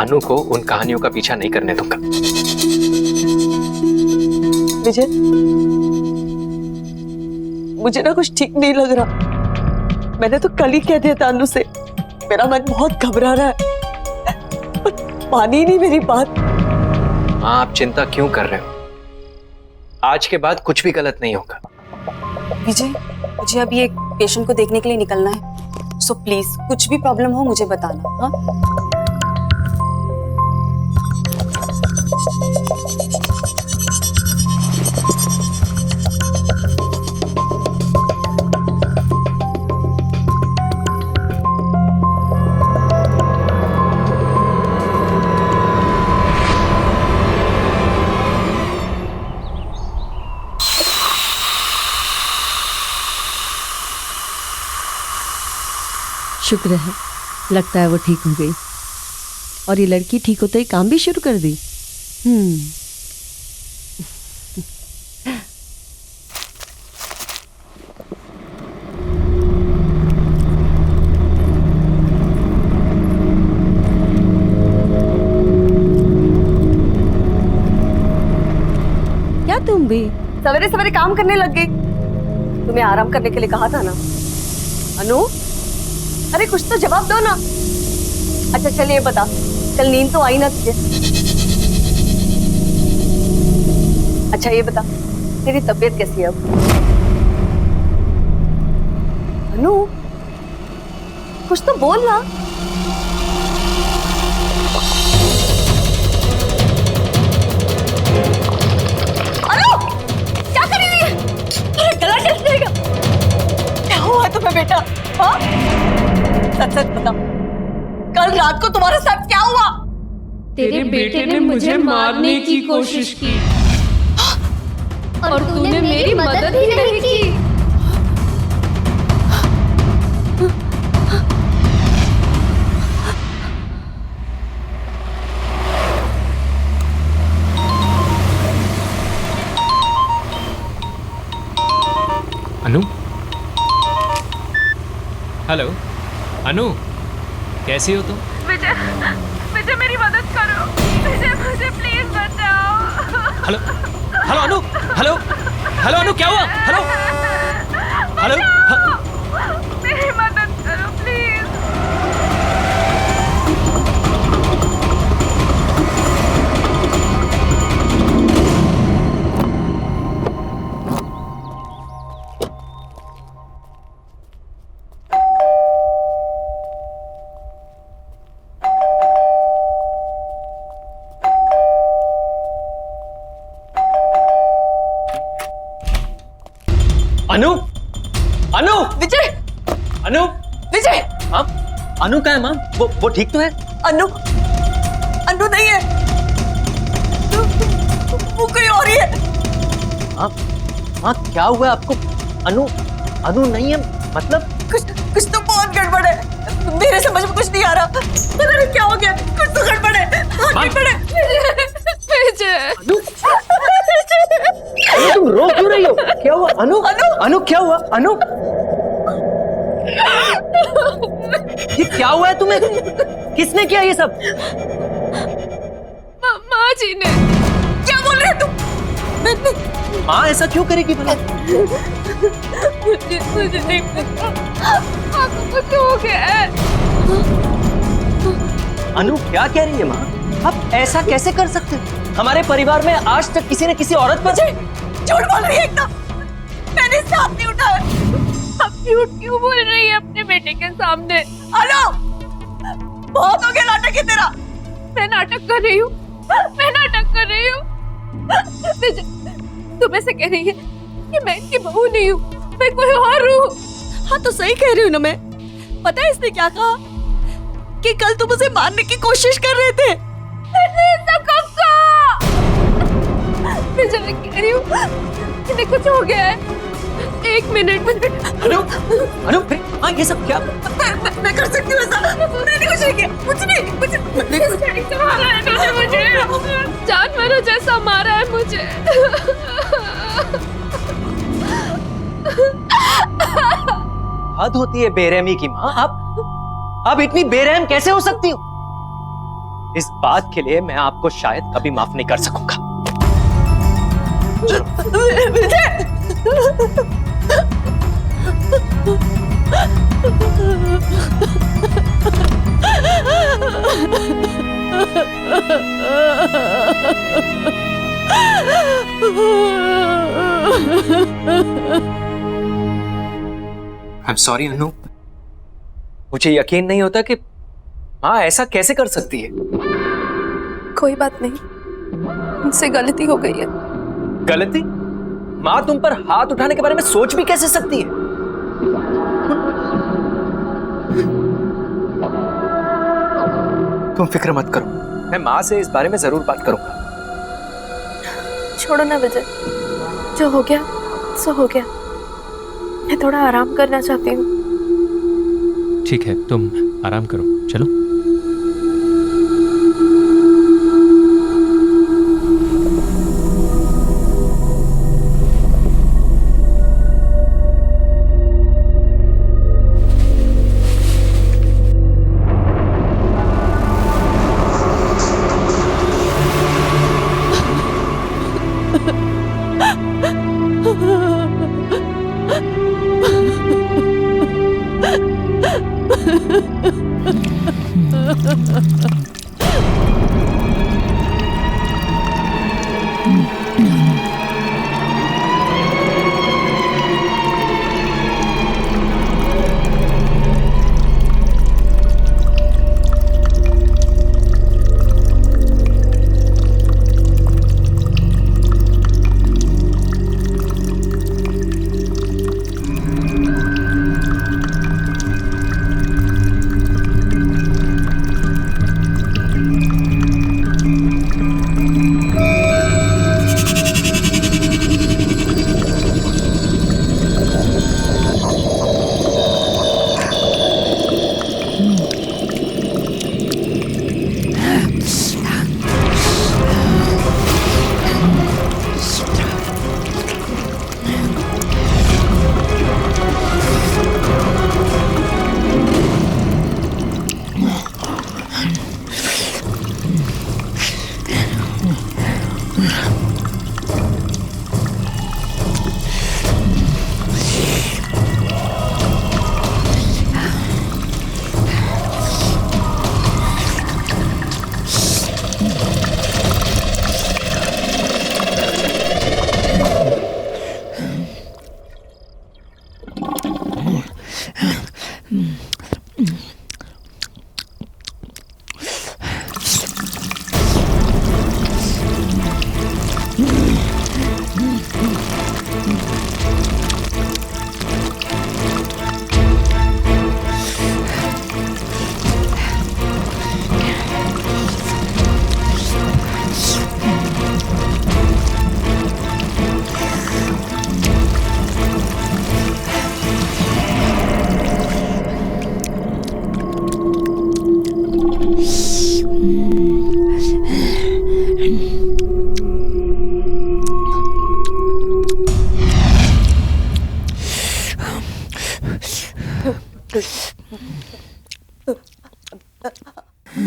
अनु को उन कहानियों का पीछा नहीं करने दूंगा। विजय, मुझे ना कुछ ठीक नहीं लग रहा। मैंने तो कल ही कह दिया था अनु से, मेरा मन बहुत घबरा रहा है, पर मानी नहीं मेरी बात। हाँ, आप चिंता क्यों कर रहे हो? आज के बाद कुछ भी गलत नहीं होगा। विजय, मुझे अभी एक पेशेंट को देखने के लिए निकलना है, सो प्लीज कुछ भी प्रॉब्लम हो मुझे बताना। हाँ, शुक्र है, लगता है वो ठीक हो गई। और ये लड़की ठीक होते ही काम भी शुरू कर दी। क्या तुम भी सवेरे सवेरे काम करने लग गई? तुम्हें आराम करने के लिए कहा था ना। अनु, अरे कुछ तो जवाब दो ना। अच्छा चलिए बता, कल नींद तो आई ना तुझे? अच्छा ये बता, तेरी तबीयत कैसी है अब? अनु, कुछ तो बोल ना। अनु, क्या कर रही है? अरे गला जल जाएगा। क्या हुआ तुम्हें बेटा? हाँ? सच सच बता, कल रात को तुम्हारे साथ क्या हुआ? तेरे बेटे ने मुझे मारने की कोशिश की और तूने मेरी मदद ही नहीं की। अनु, हेलो अनु, कैसी हो तुम? विजय, विजय मेरी मदद करो। विजय मुझे प्लीज बचाओ। हेलो हेलो अनु, हेलो हेलो अनु, क्या हुआ? हेलो हेलो, मेरी मदद करो प्लीज। अनु, अनु, विजय, अनु, विजय, हाँ, अनु कहाँ है माँ? वो ठीक तो है? अनु, अनु नहीं है, वो कोई और ही है। हाँ, हाँ, क्या हुआ आपको? अनु, अनु नहीं है मतलब? कुछ तो बहुत गड़बड़ है, मेरे समझ में कुछ नहीं आ रहा। पता नहीं क्या हो गया, कुछ तो गड़बड़ है। गड़बड़ है। विजय, अनु, तुम रो क्यों रही हो? क्या हुआ? अनु, अनु, अनु क्या हुआ? अनु, ये क्या हुआ है तुम्हें? किसने किया ये सब? माँ जी ने। क्या बोल रहे हो तुम? माँ ऐसा क्यों करेगी भला? मुझे नहीं पता, आपको कुछ हो गया है। अनु क्या कह रही है माँ? आप ऐसा कैसे कर सकते हो? हमारे परिवार में आज तक किसी ने किसी औरत पर झूठ बोल रही है एकदम। मैंने इससे हाथ नहीं उठाया। आप झूठ क्यों बोल रही है अपने बेटे के सामने? अनु, बहुत हो गया नाटक है तेरा। मैं नाटक कर रही हूँ, मैं नाटक कर रही हूँ। विजय, तुम ऐसे कह रही है कि मैं इनकी बहू नहीं हूँ, मैं कोई और हूँ। हाँ तो सही कह रही हूँ ना मैं। पता है इसने क्या कहा? कि कल तुम उसे मारने की कोशिश कर रहे थे। मैं जब कह रही हूँ इन्हें कुछ हो गया है। एक मिनट। अनु अनु हाँ ये सब क्या? मैं कर सकती हूँ ऐसा। मैंने कुछ नहीं किया, कुछ नहीं मारा है इन्होंने मुझे, जानवरों जैसा मारा है मुझे। हद होती है बेरहमी की माँ। आप इतनी बेरहम कैसे हो सकती हो? इस बात के लिए मैं आपको शायद कभी माफ नहीं कर सकूंगा। I'm sorry अनु। मुझे यकीन नहीं होता कि माँ ऐसा कैसे कर सकती है। कोई बात नहीं, मुझसे गलती हो गई है। गलती? माँ तुम पर हाथ उठाने के बारे में सोच भी कैसे सकती है? तुम फिक्र मत करो, मैं माँ से इस बारे में जरूर बात करूंगा। छोड़ो ना विजय, जो हो गया सो हो गया। मैं थोड़ा आराम करना चाहती हूँ। ठीक है, तुम आराम करो, चलो।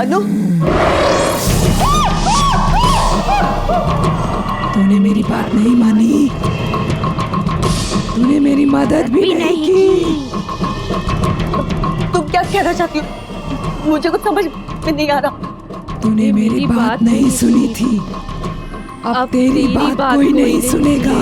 अनु, तूने मेरी बात नहीं मानी, तूने मेरी मदद भी नहीं की। तुम क्या कहना चाहती हो? मुझे कुछ समझ में नहीं आ रहा। तूने मेरी बात नहीं सुनी थी, अब तेरी बात कोई नहीं सुनेगा।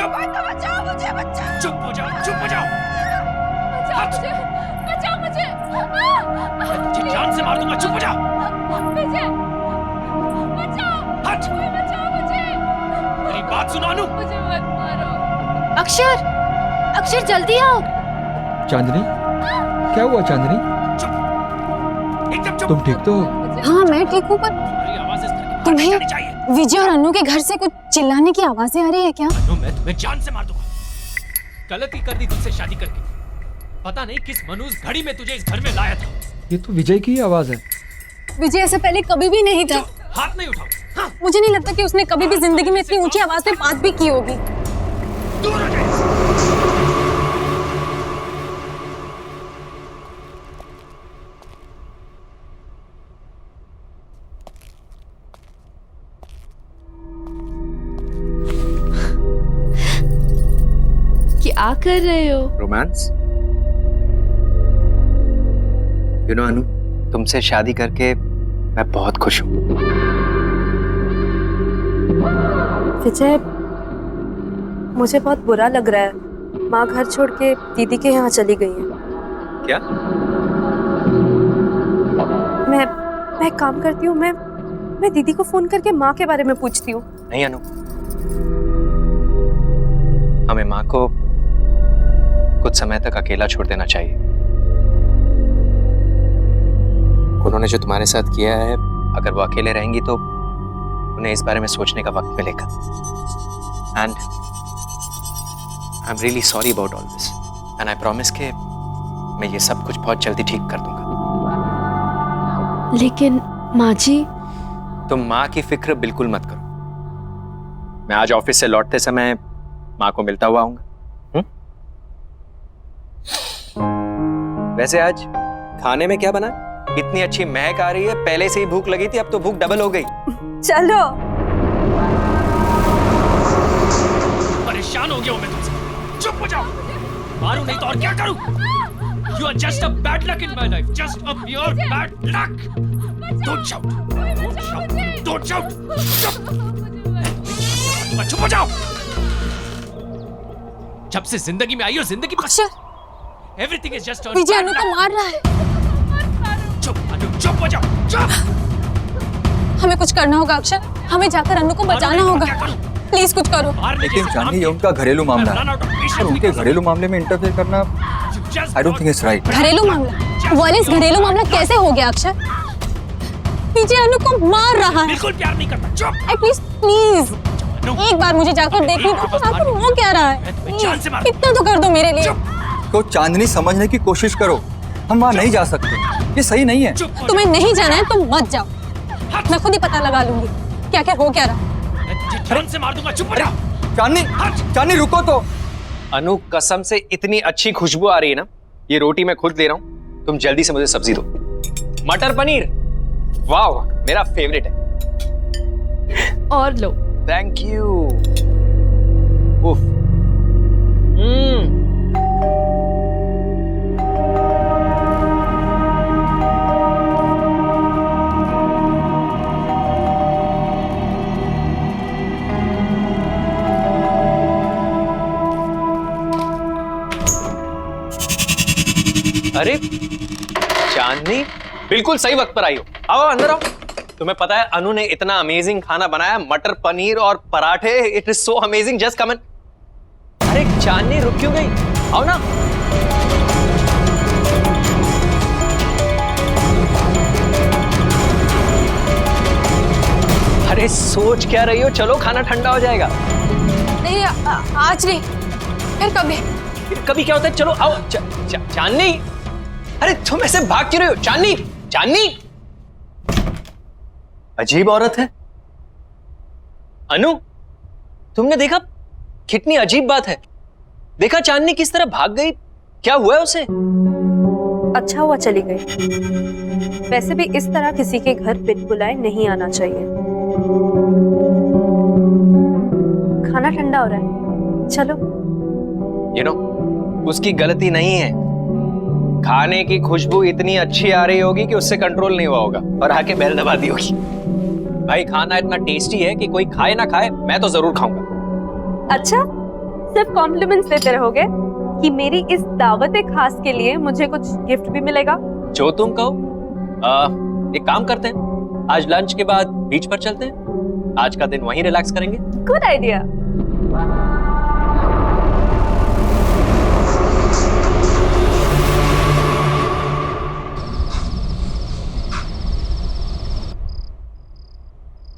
चुप बचाओ मुझे, बच्चा चुप हो जाओ, चुप हो जाओ। बचाओ मुझे। मैं तुझे जान से मार दूंगा, चुप हो जाओ। विजय, बचाओ, हट, कोई बचाओ मुझे। मेरी बात सुनो अनु। मुझे मत मारो। अक्षर, अक्षर जल्दी आओ। चांदनी, क्या हुआ चांदनी? एकदम चुप। तुम ठीक तो हो? हाँ मैं ठीक हूँ, पर तुम्हें विजय और अनु के घर से कुछ चिल्लाने की आवाजें आ रही है क्या? अनु, मैं तुम्हें जान से मार दूंगा। गलती कर दी तुझसे शादी करके। पता नहीं किस मनूस घड़ी में तुझे इस घर में लाया था। ये तो विजय की ही आवाज है। विजय ऐसा पहले कभी भी नहीं था। हाथ नहीं उठाओ। हाँ। मुझे नहीं लगता कि उसने कभी भी जिंदगी में इतनी ऊंची आवाज में बात भी की होगी। दूर हो जाए। क्या कर रहे हो? रोमांस। यू नो अनु, तुमसे शादी करके मैं बहुत खुश हूँ। विजय, मुझे बहुत बुरा लग रहा है। माँ घर छोड़ के दीदी के यहाँ चली गई है। क्या? मैं काम करती हूँ। मैं दीदी को फोन करके माँ के बारे में पूछती हूँ। नहीं अनु, हमें माँ को कुछ समय तक अकेला छोड़ देना चाहिए। उन्होंने जो तुम्हारे साथ किया है, अगर वो अकेले रहेंगी तो उन्हें इस बारे में सोचने का वक्त मिलेगा। And I am really sorry about all this, and I promise के मैं ये सब कुछ बहुत जल्दी ठीक कर दूंगा। लेकिन माँ जी, तुम माँ की फिक्र बिल्कुल मत करो। मैं आज ऑफिस से लौटते समय माँ को मिलता हुआ आऊंगा। वैसे आज खाने में क्या बना? इतनी अच्छी महक आ रही है, पहले से ही भूख लगी थी, अब तो भूख डबल हो गई। चलो। परेशान हो गया हूं मैं तुमसे। चुप हो जाओ। मारूं नहीं तो और क्या करूं? You are just a bad luck in my life, just a pure bad luck. Don't shout. Don't shout. Don't shout. चुप। चुप हो जाओ। जब से जिंदगी में आई हो, जिंदगी में Everything is just a विजय अनु को मार रहा है। चुप अनु, चुप हो जाओ, चुप। हमें कुछ करना होगा अक्षर, हमें जाकर अनु को बचाना होगा। प्लीज कुछ करो। लेकिन चांदनी, ये उनका घरेलू मामला है और उनके घरेलू मामले में इंटरफेयर करना I don't think it's right. घरेलू मामला? वॉलेस, घरेलू मामला कैसे हो गया अक्षर? विजय अनु को मार रहा है। बिल्कुल प्यार नहीं करता। चुप। एटलीस्ट प्लीज एक बार मुझे जाकर देखने दो कि आखिर वो क्या रहा है। इतना तो कर दो मेरे लिए। तो चांदनी, समझने की कोशिश करो, हम वहाँ नहीं जा सकते, ये सही नहीं है। तुम्हें नहीं जाना है, तुम मत जाओ। मैं खुद ही पता लगा लूंगी क्या क्या हो क्या रहा। जान से मार दूंगा। चुप हो जाओ। चांदनी, चांदनी रुको तो। अनु, कसम से इतनी अच्छी खुशबू आ रही है ना, ये रोटी मैं खुद दे रहा हूँ, तुम जल्दी से मुझे सब्जी दो। मटर पनीर, वाह, मेरा फेवरेट है। और लो। Thank you. उफ। अरे चांदनी, बिल्कुल सही वक्त पर आई हो। आओ अंदर आओ। तुम्हें पता है अनु ने इतना अमेजिंग खाना बनाया, मटर पनीर और पराठे। It is so amazing, just come in. अरे चांदनी, रुक क्यों गई? आओ ना। अरे सोच क्या रही हो? चलो, खाना ठंडा हो जाएगा। नहीं आज नहीं, फिर कभी। कभी क्या होता है? चलो आओ। चांदनी, अरे तुम ऐसे भाग क्यों रहे हो? चांदनी, चांदनी, अजीब औरत है। अनु, तुमने देखा? कितनी अजीब बात है। देखा चांदनी किस तरह भाग गई? क्या हुआ है उसे? अच्छा हुआ चली गई। वैसे भी इस तरह किसी के घर बिन बुलाए नहीं आना चाहिए। खाना ठंडा हो रहा है, चलो। You know, उसकी गलती नहीं है। खाने की खुशबू इतनी अच्छी आ रही होगी कि उससे कंट्रोल नहीं हुआ होगा और आके बेल दबा दी होगी। भाई, खाना इतना टेस्टी है कि कोई खाए ना खाए, मैं तो जरूर खाऊंगा। अच्छा, सिर्फ कॉम्प्लीमेंट्स देते रहोगे कि मेरी इस दावत खास के लिए मुझे कुछ गिफ्ट भी मिलेगा? जो तुम कहो। एक काम करते हैं, आज लंच के बाद बीच पर चलते हैं। आज का दिन वहीं रिलैक्स करेंगे। Good idea.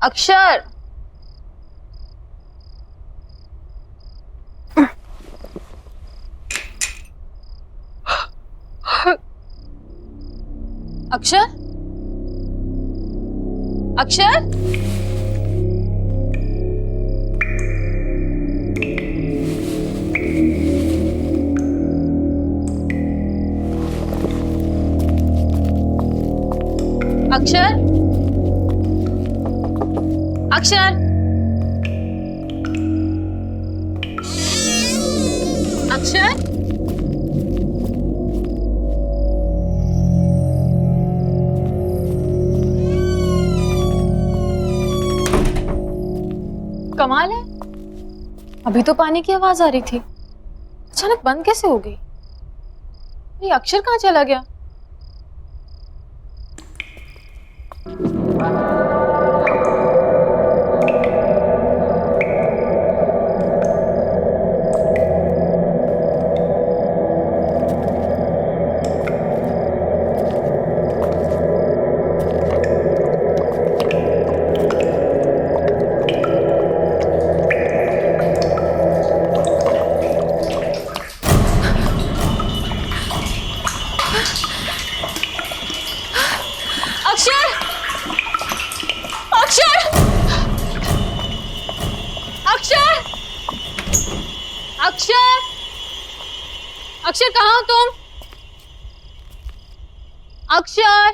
अक्षर, अक्षर, अक्षर, अक्षर, अक्षर, अक्षर, कमाल है, अभी तो पानी की आवाज आ रही थी, अचानक बंद कैसे हो गई? ये अक्षर कहाँ चला गया? अक्षर कहाँ हो तुम? अक्षर,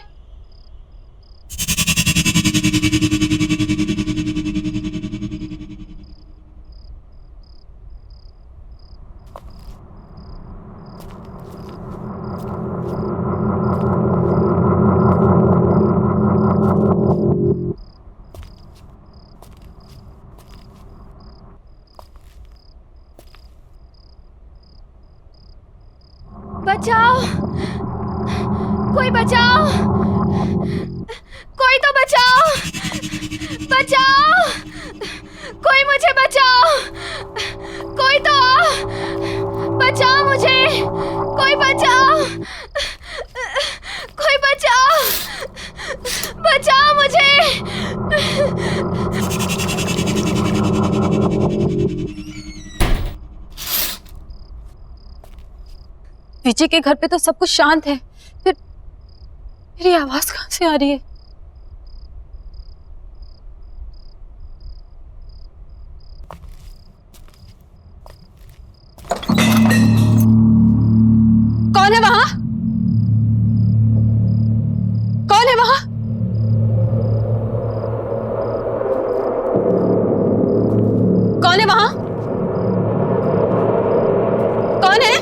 बचाओ, कोई बचाओ, कोई तो बचाओ, बचाओ, कोई मुझे बचाओ, कोई तो बचाओ मुझे, कोई बचाओ, कोई बचाओ, बचाओ मुझे। विजय के घर पे तो सब कुछ शांत है, फिर मेरी आवाज कहाँ से आ रही है? कौन है वहां? कौन है वहां? कौन है वहां? कौन है?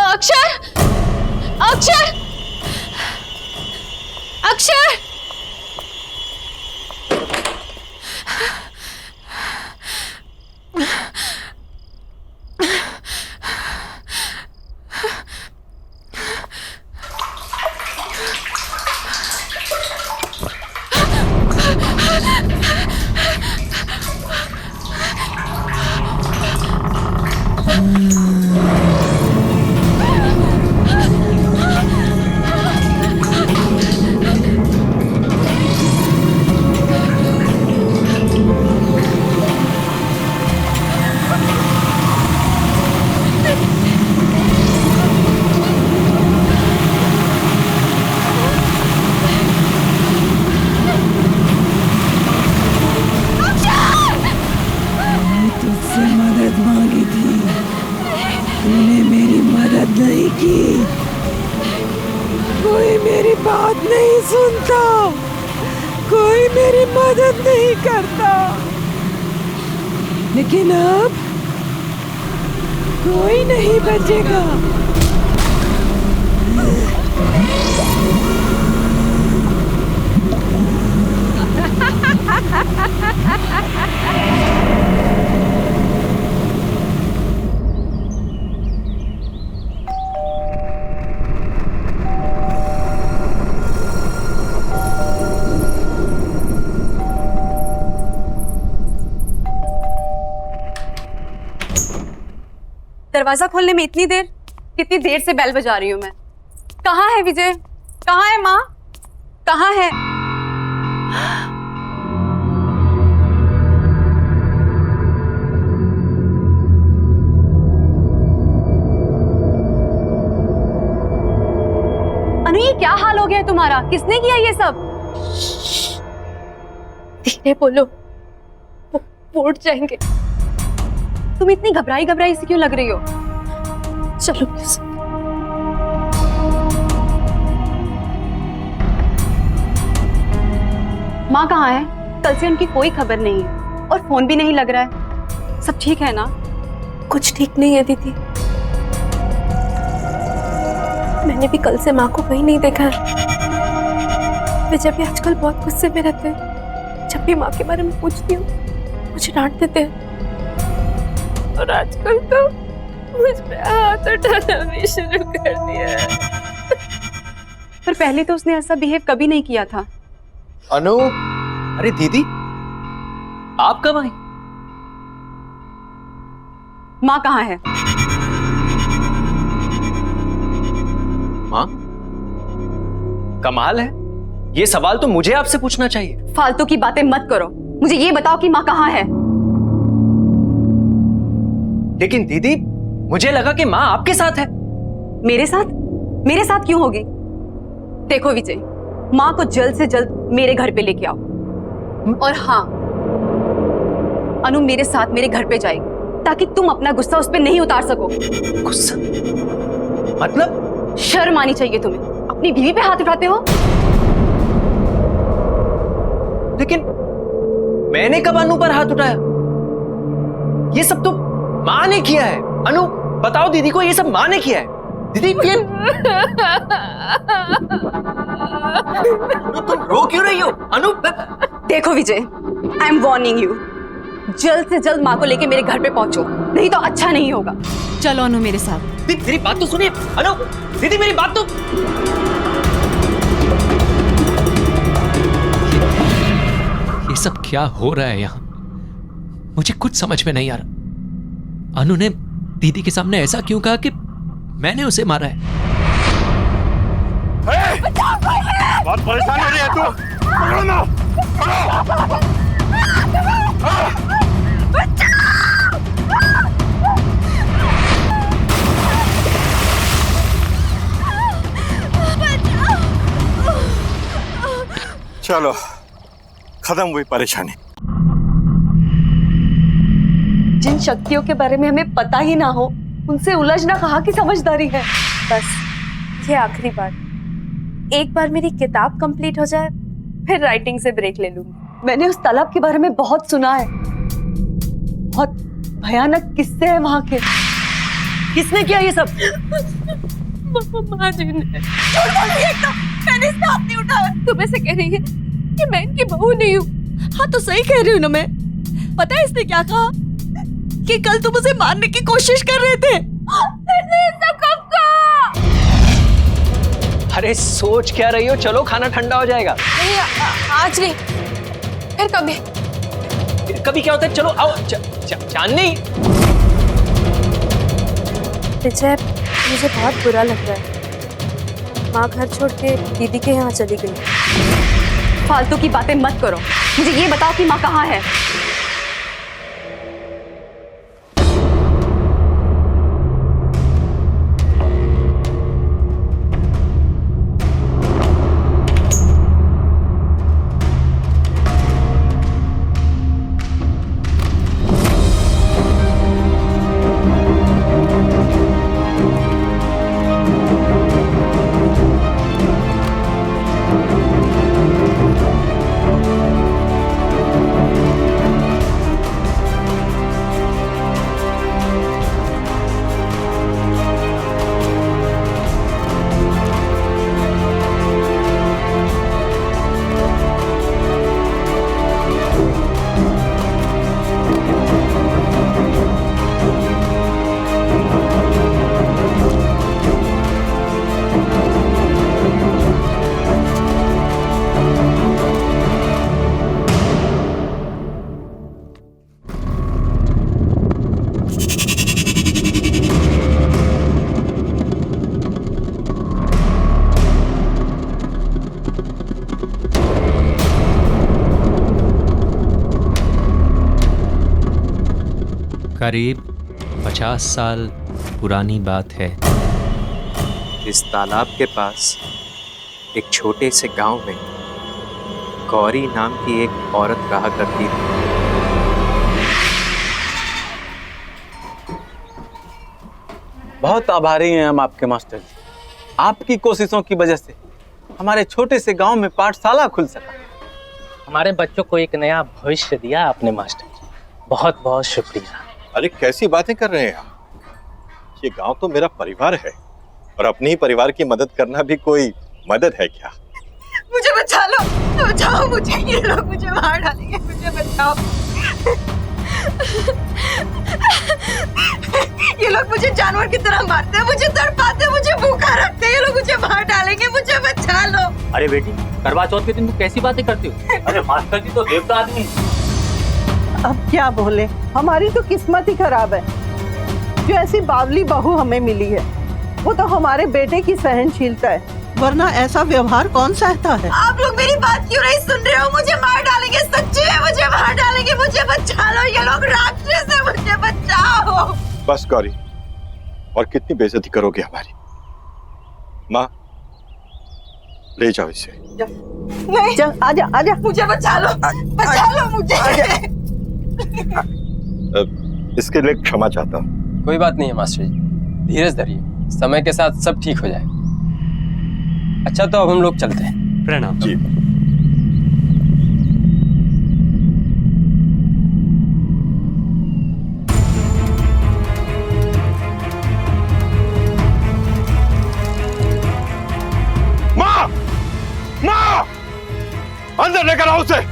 अक्षर, अक्षर, अक्षर, कोई मेरी बात नहीं सुनता, कोई मेरी मदद नहीं करता, लेकिन अब कोई नहीं बचेगा। दरवाजा खोलने में इतनी देर? कितनी देर से बेल बजा रही हूँ मैं। कहाँ है विजय? कहाँ है माँ? कहाँ है? अनु, ये क्या हाल हो गया है तुम्हारा? किसने किया ये सब? धीरे बोलो, वो उठ जाएंगे। तुम इतनी घबराई घबराई सी क्यों लग रही हो? चलो प्लीज। माँ कहाँ है? कल से उनकी कोई खबर नहीं है और फोन भी नहीं लग रहा है। सब ठीक है ना? कुछ ठीक नहीं है दीदी। मैंने भी कल से माँ को कहीं नहीं देखा है। विजय भी आजकल बहुत गुस्से में रहते हैं। जब भी माँ के बारे में पूछती हूँ मुझे डांट देते हैं, और आजकल तो मुझ पे हाथ उठाना भी शुरू कर दिया है। पर पहले तो उसने ऐसा बिहेव कभी नहीं किया था। अनु, अरे दीदी, आप कब आई? माँ कहाँ है? माँ? कमाल है, ये सवाल तो मुझे आपसे पूछना चाहिए। फालतू की बातें मत करो, मुझे ये बताओ कि माँ कहाँ है? लेकिन दीदी, मुझे लगा कि माँ आपके साथ है। मेरे साथ? मेरे साथ क्यों होगी? देखो विजय, माँ को जल्द से जल्द मेरे घर पे लेके आओ। और हाँ, अनु मेरे साथ मेरे घर पे जाएगी ताकि तुम अपना गुस्सा उस पे नहीं उतार सको। गुस्सा? मतलब? शर्म आनी चाहिए तुम्हें, अपनी बीवी पे हाथ उठाते हो। लेकिन मैंने कब अनु पर हाथ उठाया? ये सब तो माँ ने किया है। अनु, बताओ दीदी को, ये सब माँ ने किया है। दीदी ये तुम रो क्यों रही हो? अनु, देखो विजय, आई एम वार्निंग यू, जल्द से जल्द माँ को लेके मेरे घर पे पहुंचो, नहीं तो अच्छा नहीं होगा। चलो अनु मेरे साथ। दीदी मेरी बात तो सुनिए। अनु, दीदी मेरी बात तो। ये सब क्या हो रहा है यहाँ? मुझे कुछ समझ में नहीं आ रहा। अनु ने दीदी के सामने ऐसा क्यों कहा कि मैंने उसे मारा है? बहुत परेशान हो रही है तू। पकड़ो ना, चलो, खत्म हुई परेशानी। जिन शक्तियों के बारे में हमें पता ही ना हो, उनसे उलझना कहाँ की समझदारी है। बस ये आखिरी बार, एक बार मेरी किताब कंप्लीट हो जाए फिर राइटिंग से ब्रेक ले लूंगी। मैंने उस तालाब के बारे में बहुत सुना है, बहुत भयानक किस्से हैं वहां के। किसने किया ये सब? माँ जी ने। मैंने इसका हाथ नहीं उठाया। तुम ऐसे कह रही है कि मैं इनकी बहू नहीं हूँ? हाँ तो सही कह रही हूँ ना मैं। पता है इसने क्या कहा? कि कल तुम उसे मारने की कोशिश कर रहे थे। सब कब का? अरे सोच क्या रही हो? चलो खाना ठंडा हो जाएगा। नहीं, आज नहीं, फिर कभी। फिर कभी क्या होता है? चलो आओ। चांदनी। विजय, मुझे बहुत बुरा लग रहा है। माँ घर छोड़ के दीदी के यहाँ चली गई। फालतू की बातें मत करो, मुझे ये बताओ कि माँ कहाँ है? करीब 50 साल पुरानी बात है। इस तालाब के पास एक छोटे से गांव में गौरी नाम की एक औरत रहा करती थी। बहुत आभारी हैं हम आपके मास्टर जी। आपकी कोशिशों की वजह से हमारे छोटे से गांव में पाठशाला खुल सका। हमारे बच्चों को एक नया भविष्य दिया आपने मास्टर जी, बहुत बहुत शुक्रिया। अरे कैसी बातें कर रहे हैं आप? ये गांव तो मेरा परिवार है और अपने ही परिवार की मदद करना भी कोई मदद है क्या? मुझे बचा लो, बचाओ मुझे, ये लोग मुझे मार डालेंगे, मुझे बचाओ। ये लोग मुझे जानवर की तरह मारते हैं, मुझे तड़पाते हैं, मुझे भूखा रखते हैं, ये लोग मुझे मार डालेंगे, मुझे बचा लो। अरे बेटी, करवा चौथ के दिन तू कैसी बातें करती हो? अरे मास्टर जी तो देवता आदमी है। अब क्या बोले, हमारी तो किस्मत ही खराब है जो ऐसी बावली बहू हमें मिली है। वो तो हमारे बेटे की सहनशीलता है, वरना ऐसा व्यवहार कौन सहता है। आप लोग मेरी बात क्यों नहीं सुन रहे हो? मुझे मार डालेंगे, सच्ची में मुझे मार डालेंगे, मुझे बचा लो, ये लोग राक्षस है, मुझे बचाओ। बस गौरी, और कितनी बेइज्जती करोगे हमारी? माँ, ले जाओ इसे। नहीं, चल आजा आजा, मुझे बचा लो मुझे। इसके लिए क्षमा चाहता हूँ। कोई बात नहीं है मास्टर जी, धीरज धरिए, समय के साथ सब ठीक हो जाएगा। अच्छा तो अब हम लोग चलते हैं। प्रणाम जी। माँ, माँ, अंदर लेकर आओ उसे।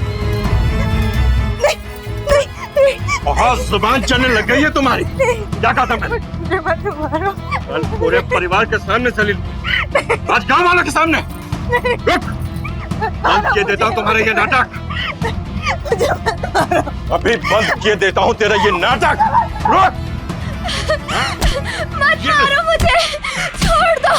बहुत जुबान चलने लग गई है तुम्हारी। क्या कहा था मैंने? मुझे मत मारो। कल पूरे परिवार के सामने सलील, आज गांव वालों के सामने। रुक, बंद किए देता हूँ तुम्हारा ये नाटक। अभी बंद किए देता हूँ तेरा ये नाटक। रुक, मत मारो मुझे, छोड़ दो।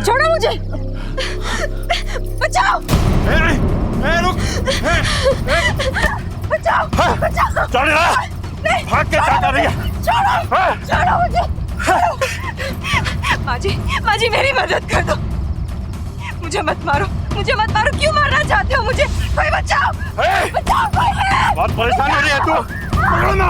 छोड़ो मुझे, बचाओ। रुक, बचाओ, बचाओ। चल रहा, भाग के क्या कर रही है? छोड़ो मुझे। माँ जी मेरी मदद कर दो, मुझे मत मारो, मुझे मत मारो। क्यों मारना चाहते हो मुझे? कोई बचाओ, बचाओ कोई। बहुत परेशान हो रही है तू। पकड़ो ना,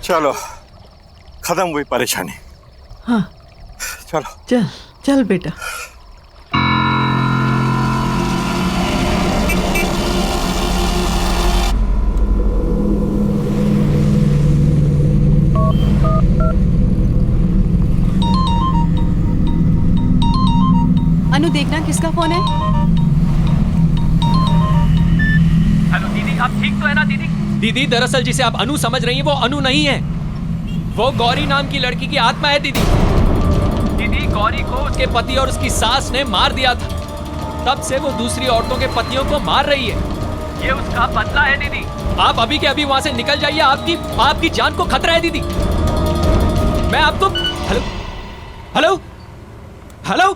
चलो खत्म हुई परेशानी। हाँ चलो चल चल बेटा। अनु देखना किसका फोन है। हेलो दीदी, आप ठीक तो है ना दीदी? दीदी दरअसल जिसे आप अनु समझ रही हैं वो अनु नहीं है, वो गौरी नाम की लड़की की आत्मा है दीदी। दीदी गौरी को उसके पति और उसकी सास ने मार दिया था, तब से वो दूसरी औरतों के पतियों को मार रही है। ये उसका बदला है दीदी। आप अभी के अभी वहां से निकल जाइए, आपकी जान को खतरा है दीदी। मैं आपको हेलो हेलो हेलो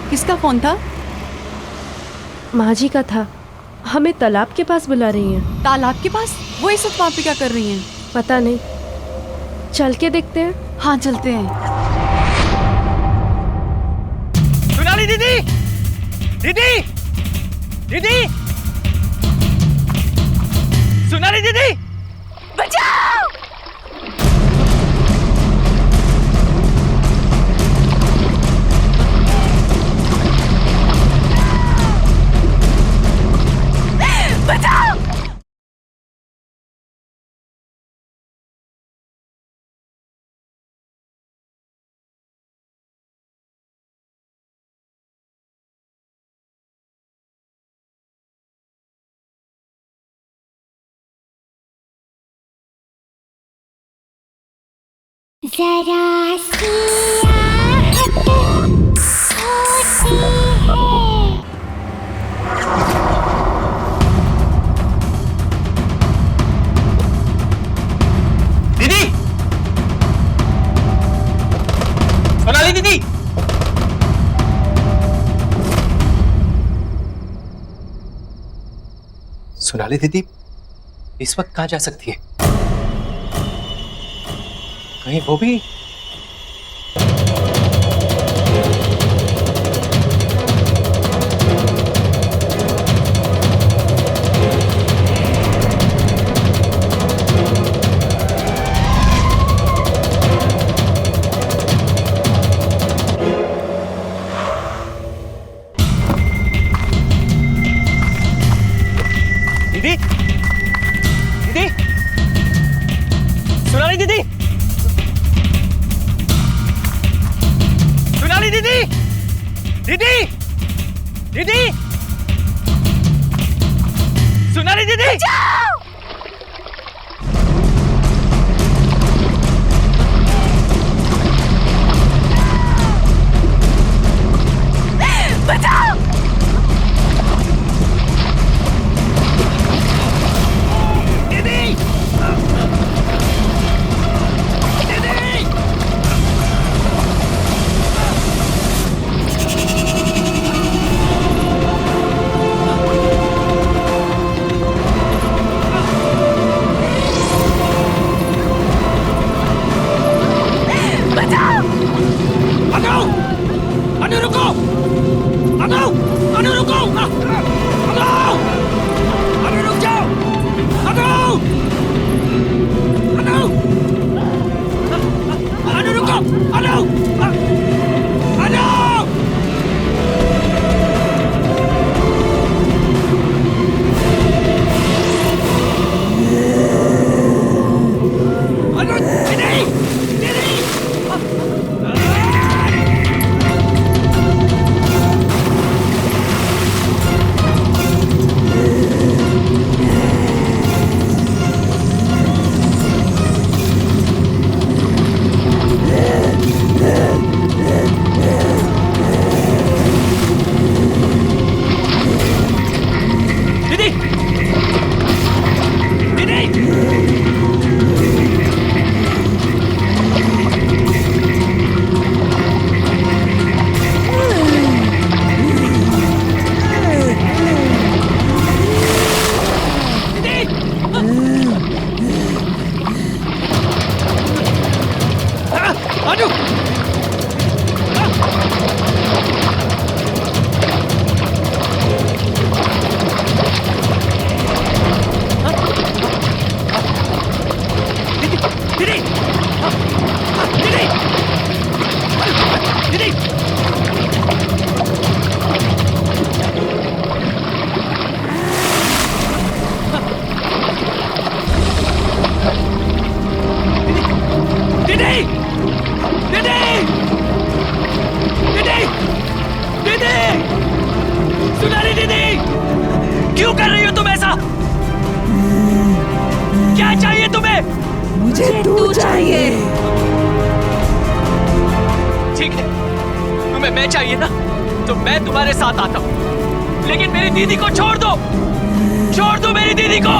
किसका फोन था? माँ जी का था, हमें तालाब के पास बुला रही हैं। तालाब के पास? वो इस वक्त वहाँ पे क्या कर रही हैं? पता नहीं, चल के देखते हैं। हाँ चलते हैं। सोनाली दीदी, दीदी, दीदी, सोनाली दीदी, बचाओ। जरा सी आहट होती है। दीदी, सोनाली दीदी, सोनाली दीदी इस वक्त कहाँ जा सकती है? कहीं वो भी दीदी, दीदी, सोनाली दीदी, सोनाली दीदी, दीदी, दीदी, सोनाली दीदी, बचाओ! अनु रुको! अनु! अनु रुको! अनु! अनु रुक जाओ! अनु! अनु! अनु रुको! अनु! अनु! अनु! दीदी! दीदी! क्यों कर रही हो तुम ऐसा? क्या चाहिए तुम्हें? मुझे तू चाहिए। ठीक है, तुम्हें मैं चाहिए ना, तो मैं तुम्हारे साथ आता हूँ, लेकिन मेरी दीदी को छोड़ दो, छोड़ दो मेरी दीदी को।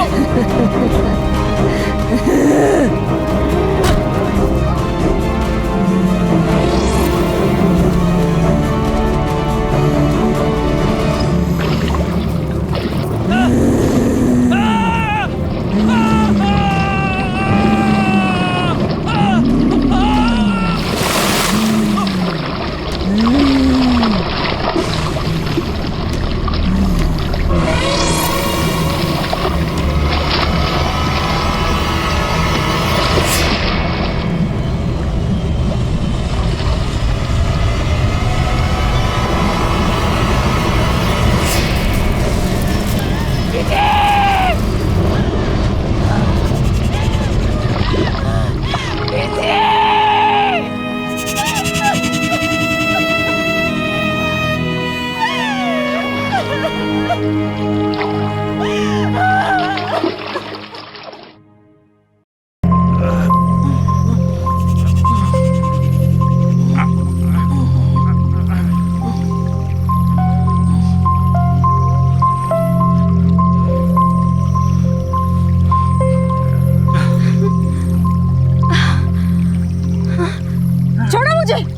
मुझे,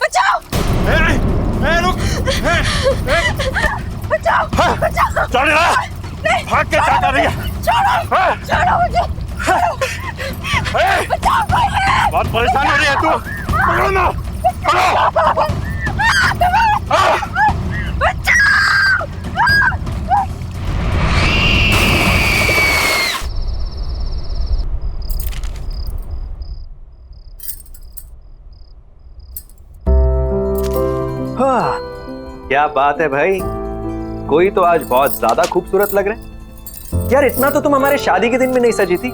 बचाओ। रुक, बचाओ, बचाओ। चल रहा, भाग के क्या कर रही है? छोड़ो, छोड़ो मुझे। बचाओ, कोई है। बहुत परेशान हो रही है तू। पकड़ो ना, पकड़ो। हाँ, क्या बात है भाई, कोई तो आज बहुत ज्यादा खूबसूरत लग रहा है। यार इतना तो तुम हमारे शादी के दिन में नहीं सजी थी।